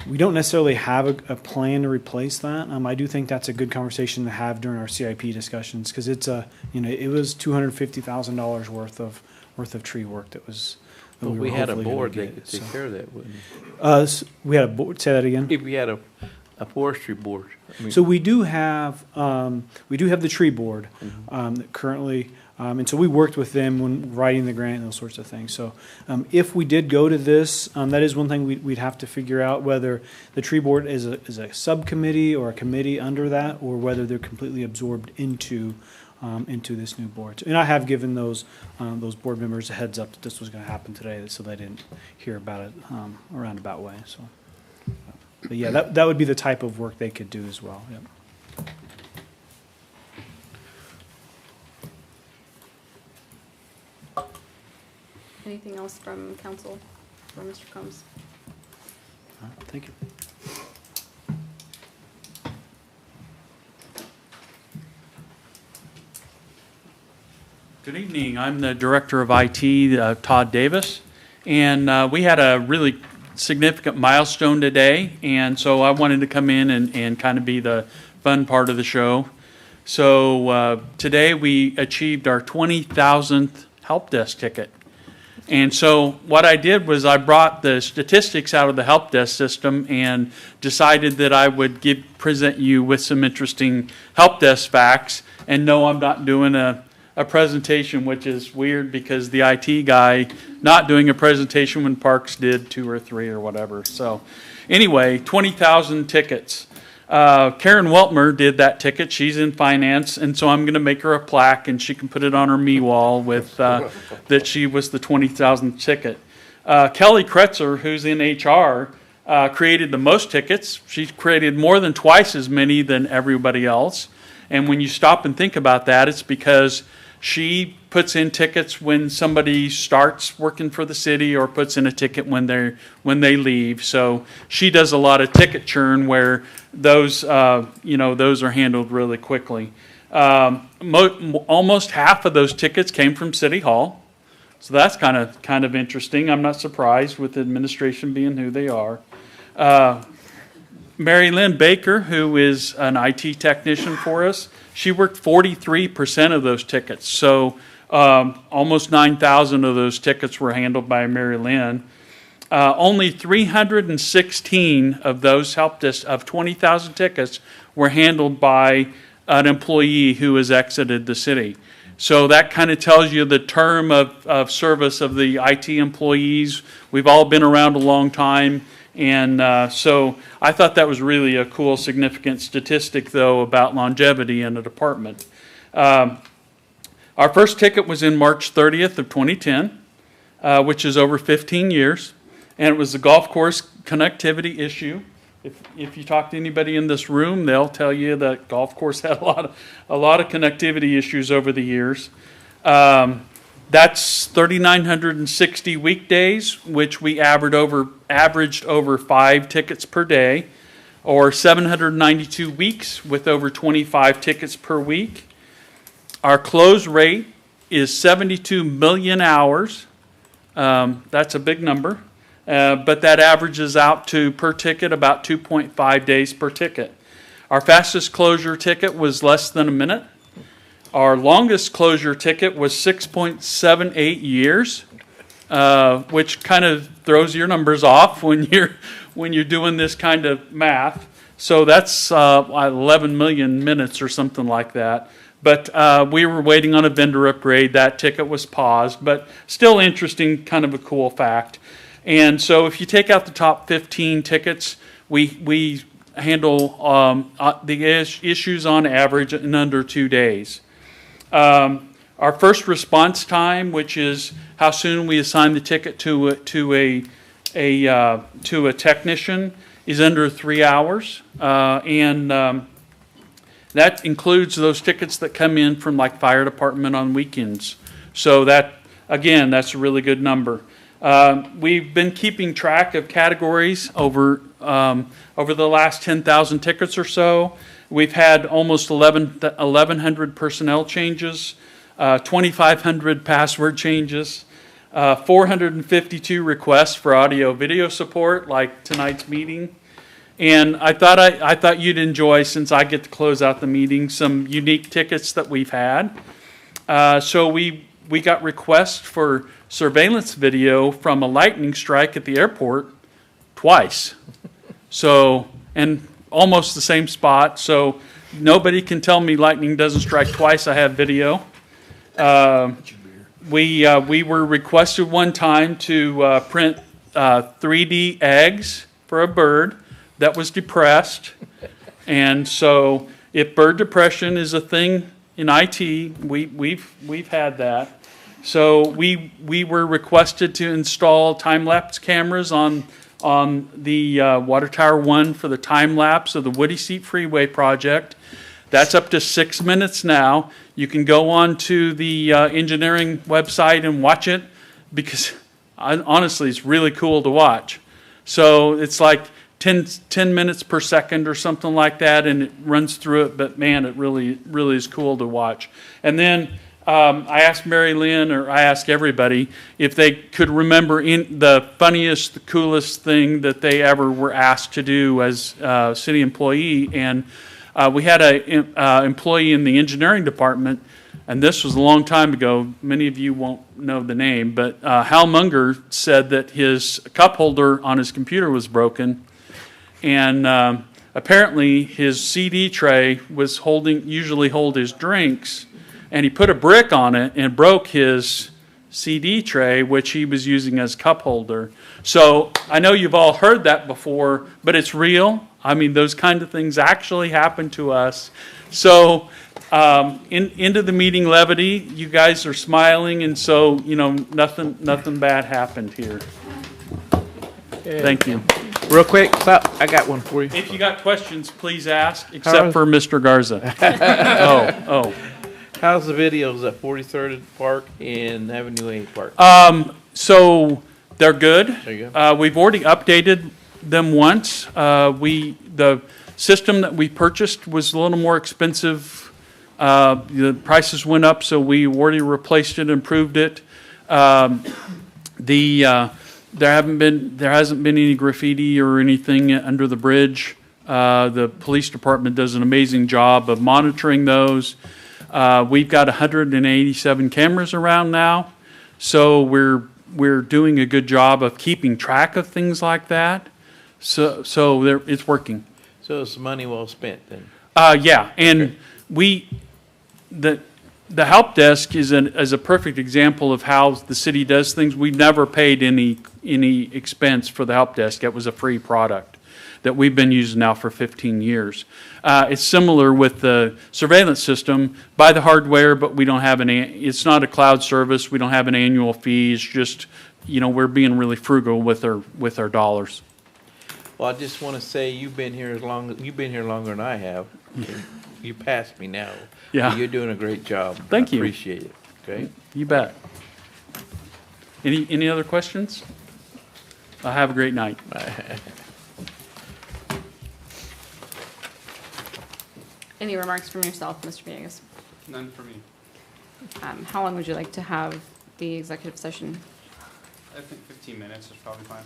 we don't necessarily have a plan to replace that. I do think that's a good conversation to have during our CIP discussions, because it's it was $250,000 worth of tree work that was. But we had a board that could take care of that, wouldn't we? We had a board. Say that again. If we had a forestry board. So we do have the tree board that currently, and so we worked with them when writing the grant and those sorts of things. So if we did go to this, that is one thing we'd have to figure out, whether the tree board is a subcommittee or a committee under that, or whether they're completely absorbed into into this new board. And I have given those board members a heads up that this was going to happen today, so they didn't hear about it a roundabout way. So, but yeah, that would be the type of work they could do as well. Yep. Anything else from council for Mr. Combs? Thank you. Good evening. I'm the Director of IT, Todd Davis, and we had a really significant milestone today, and so I wanted to come in and kind of be the fun part of the show. So today we achieved our 20,000th help desk ticket. And so what I did was I brought the statistics out of the help desk system and decided that I would present you with some interesting help desk facts. And no, I'm not doing a presentation, which is weird because the IT guy not doing a presentation when Parks did 2 or 3 or whatever. So anyway, 20,000 tickets. Karen Weltmer did that ticket. She's in finance, and so I'm going to make her a plaque, and she can put it on her me wall with that she was the 20,000th ticket. Kelly Kretzer, who's in HR, created the most tickets. She created more than twice as many than everybody else. And when you stop and think about that, it's because she puts in tickets when somebody starts working for the city or puts in a ticket when they leave. So she does a lot of ticket churn where those those are handled really quickly. Almost half of those tickets came from City Hall. So that's kind of interesting. I'm not surprised with the administration being who they are. Mary Lynn Baker, who is an IT technician for us, she worked 43% of those tickets. So almost 9,000 of those tickets were handled by Mary Lynn. Only 316 of those help desk of 20,000 tickets were handled by an employee who has exited the city. So that kind of tells you the term of service of the IT employees. We've all been around a long time. And so I thought that was really a cool, significant statistic, though, about longevity in a department. Our first ticket was in March 30th of 2010, which is over 15 years. And it was the golf course connectivity issue. If you talk to anybody in this room, they'll tell you that golf course had a lot of connectivity issues over the years. That's 3,960 weekdays, which we averaged over 5 tickets per day, or 792 weeks with over 25 tickets per week. Our close rate is 72 million hours. That's a big number, but that averages out to per ticket about 2.5 days per ticket. Our fastest closure ticket was less than a minute. Our longest closure ticket was 6.78 years, which kind of throws your numbers off when you're doing this kind of math. So that's 11 million minutes or something like that. But we were waiting on a vendor upgrade. That ticket was paused, but still interesting, kind of a cool fact. And so if you take out the top 15 tickets, we handle the issues on average in under 2 days. Our first response time, which is how soon we assign the ticket to a technician, is under 3 hours, and that includes those tickets that come in from like fire department on weekends. So that, again, that's a really good number. We've been keeping track of categories over the last 10,000 tickets or so. We've had almost 1,100 personnel changes, 2,500 password changes, 452 requests for audio-video support, like tonight's meeting. And I thought you'd enjoy, since I get to close out the meeting, some unique tickets that we've had. So we got requests for surveillance video from a lightning strike at the airport twice. So, and almost the same spot, so nobody can tell me lightning doesn't strike twice. I have video. We were requested one time to print 3D eggs for a bird that was depressed. And so if bird depression is a thing in IT, we've had that. So we were requested to install time-lapse cameras on the Water Tower 1 for the time-lapse of the Woody Seat Freeway project. That's up to 6 minutes now. You can go on to the engineering website and watch it because honestly, it's really cool to watch. So it's like 10 minutes per second or something like that, and it runs through it, but man, it really is cool to watch. And then I asked Mary Lynn, or I asked everybody, if they could remember the funniest, the coolest thing that they ever were asked to do as a city employee. And we had an employee in the engineering department, and this was a long time ago. Many of you won't know the name, but Hal Munger said that his cup holder on his computer was broken, and apparently his CD tray was usually hold his drinks, and he put a brick on it and broke his CD tray, which he was using as cup holder. So I know you've all heard that before, but it's real. I mean, those kind of things actually happen to us. So into the meeting levity, you guys are smiling, and so, nothing bad happened here. Thank you. Real quick, I got one for you. If you got questions, please ask, except for Mr. Garza. Oh. How's the videos at 43rd Park and Avenue A Park? So they're good. There you go. We've already updated them once. The system that we purchased was a little more expensive. The prices went up, so we already replaced it, improved it. There hasn't been any graffiti or anything under the bridge. The police department does an amazing job of monitoring those. We've got 187 cameras around now, so we're doing a good job of keeping track of things like that. So it's working. So it's money well spent then. Yeah, and the help desk is a perfect example of how the city does things. We never paid any expense for the help desk. It was a free product that we've been using now for 15 years. It's similar with the surveillance system. Buy the hardware, but we don't have it's not a cloud service. We don't have an annual fee. It's just, we're being really frugal with our dollars. Well, I just want to say you've been here longer than I have. You passed me now. Yeah. You're doing a great job. Thank you. Appreciate it. Okay. You bet. Any other questions? Have a great night. Any remarks from yourself, Mr. Villegas? None for me. How long would you like to have the executive session? I think 15 minutes is probably fine.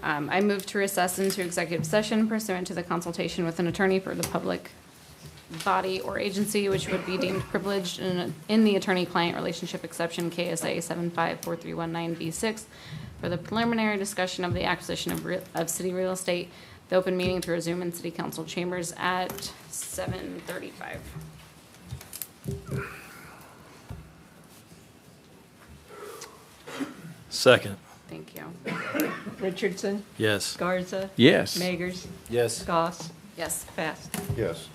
I move to recess into executive session pursuant to the consultation with an attorney for the public body or agency which would be deemed privileged in the attorney-client relationship exception KSA 754319B6 for the preliminary discussion of the acquisition of city real estate. The open meeting to resume in city council chambers at 7:35. Second. Thank you. Richardson? Yes. Garza? Yes. Magers? Yes. Goss? Yes. Fast. Yes.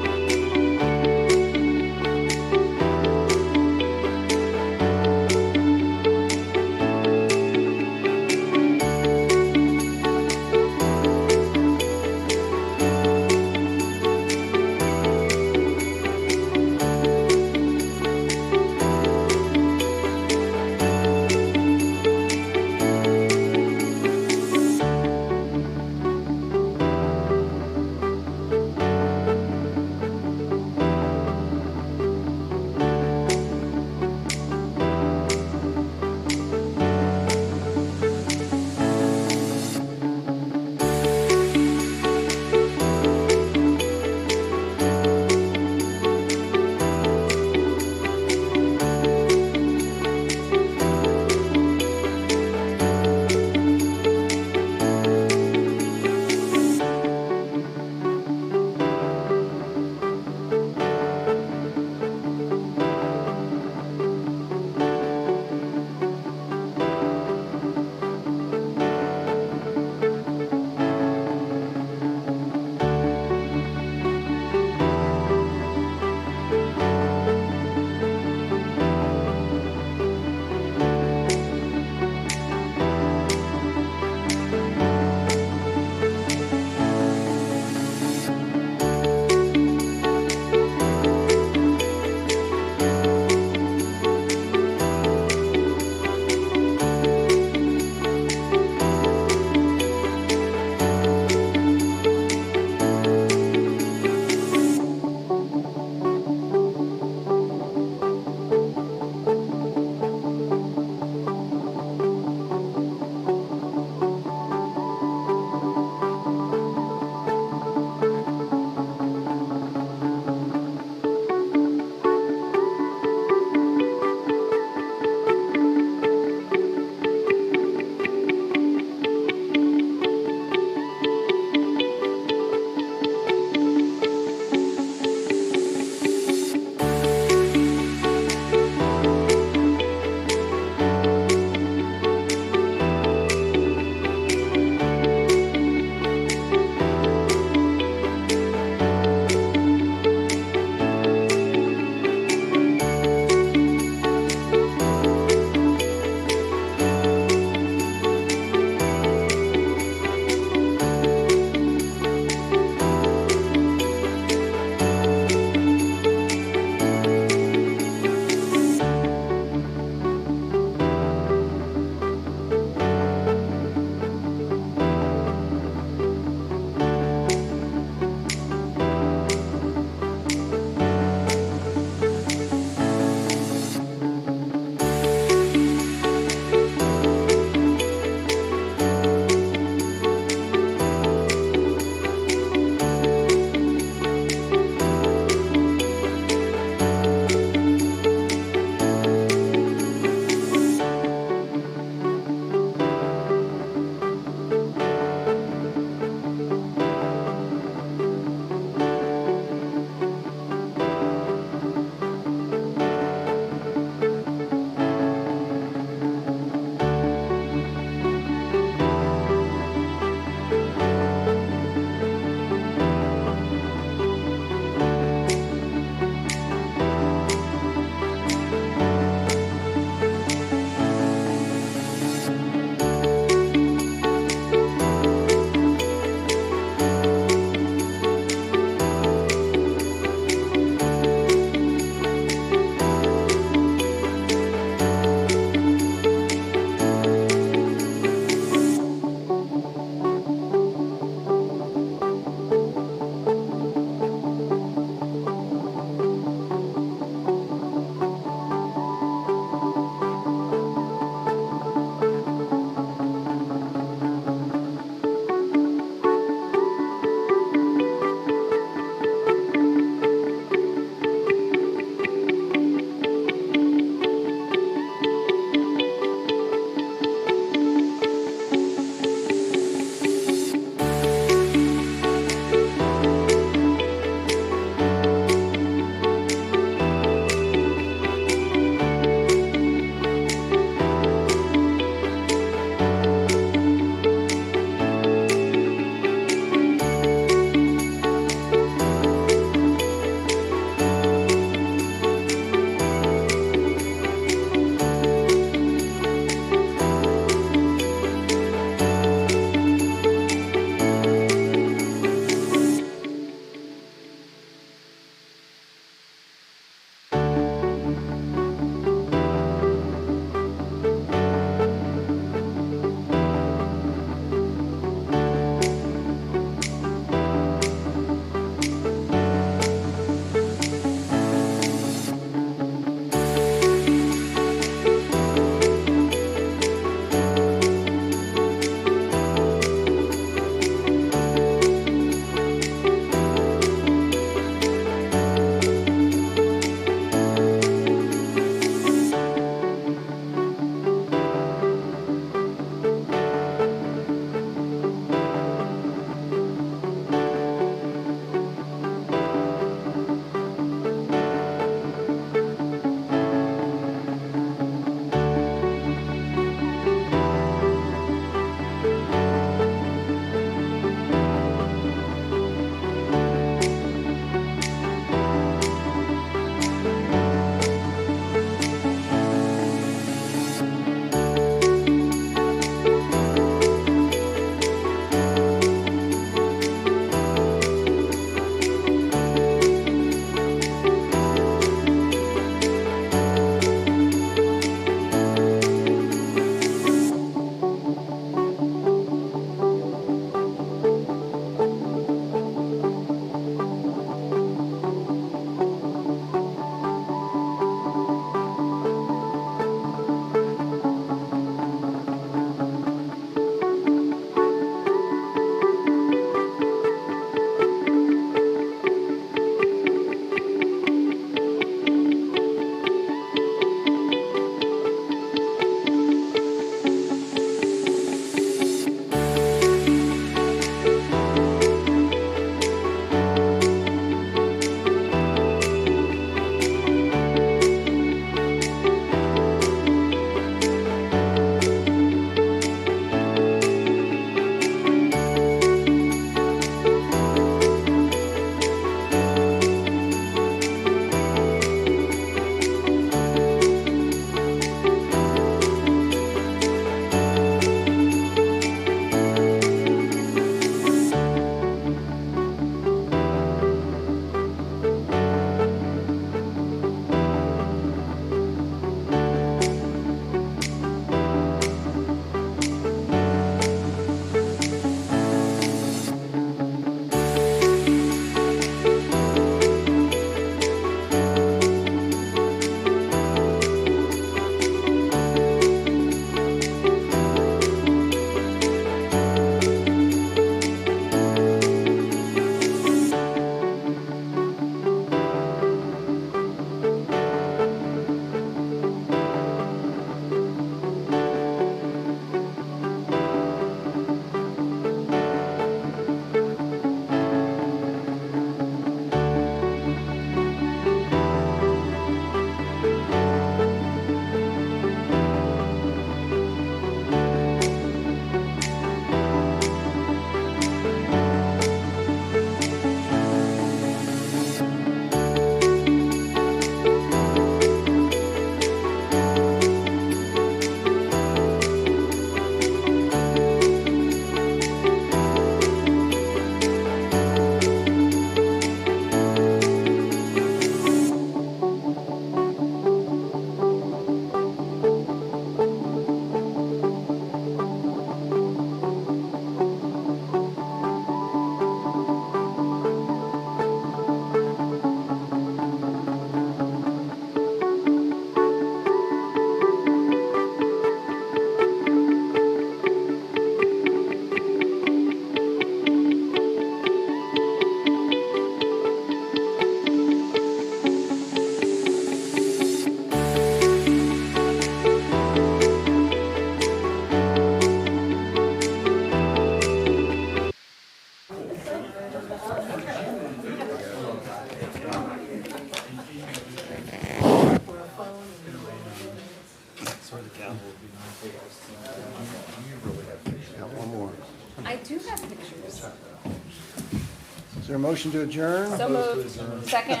Is there a motion to adjourn? So moved. Second.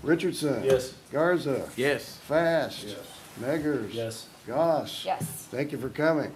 Richardson? Yes. Garza? Yes. Fast? Meggers? Yes. Goss? Yes. Thank you for coming.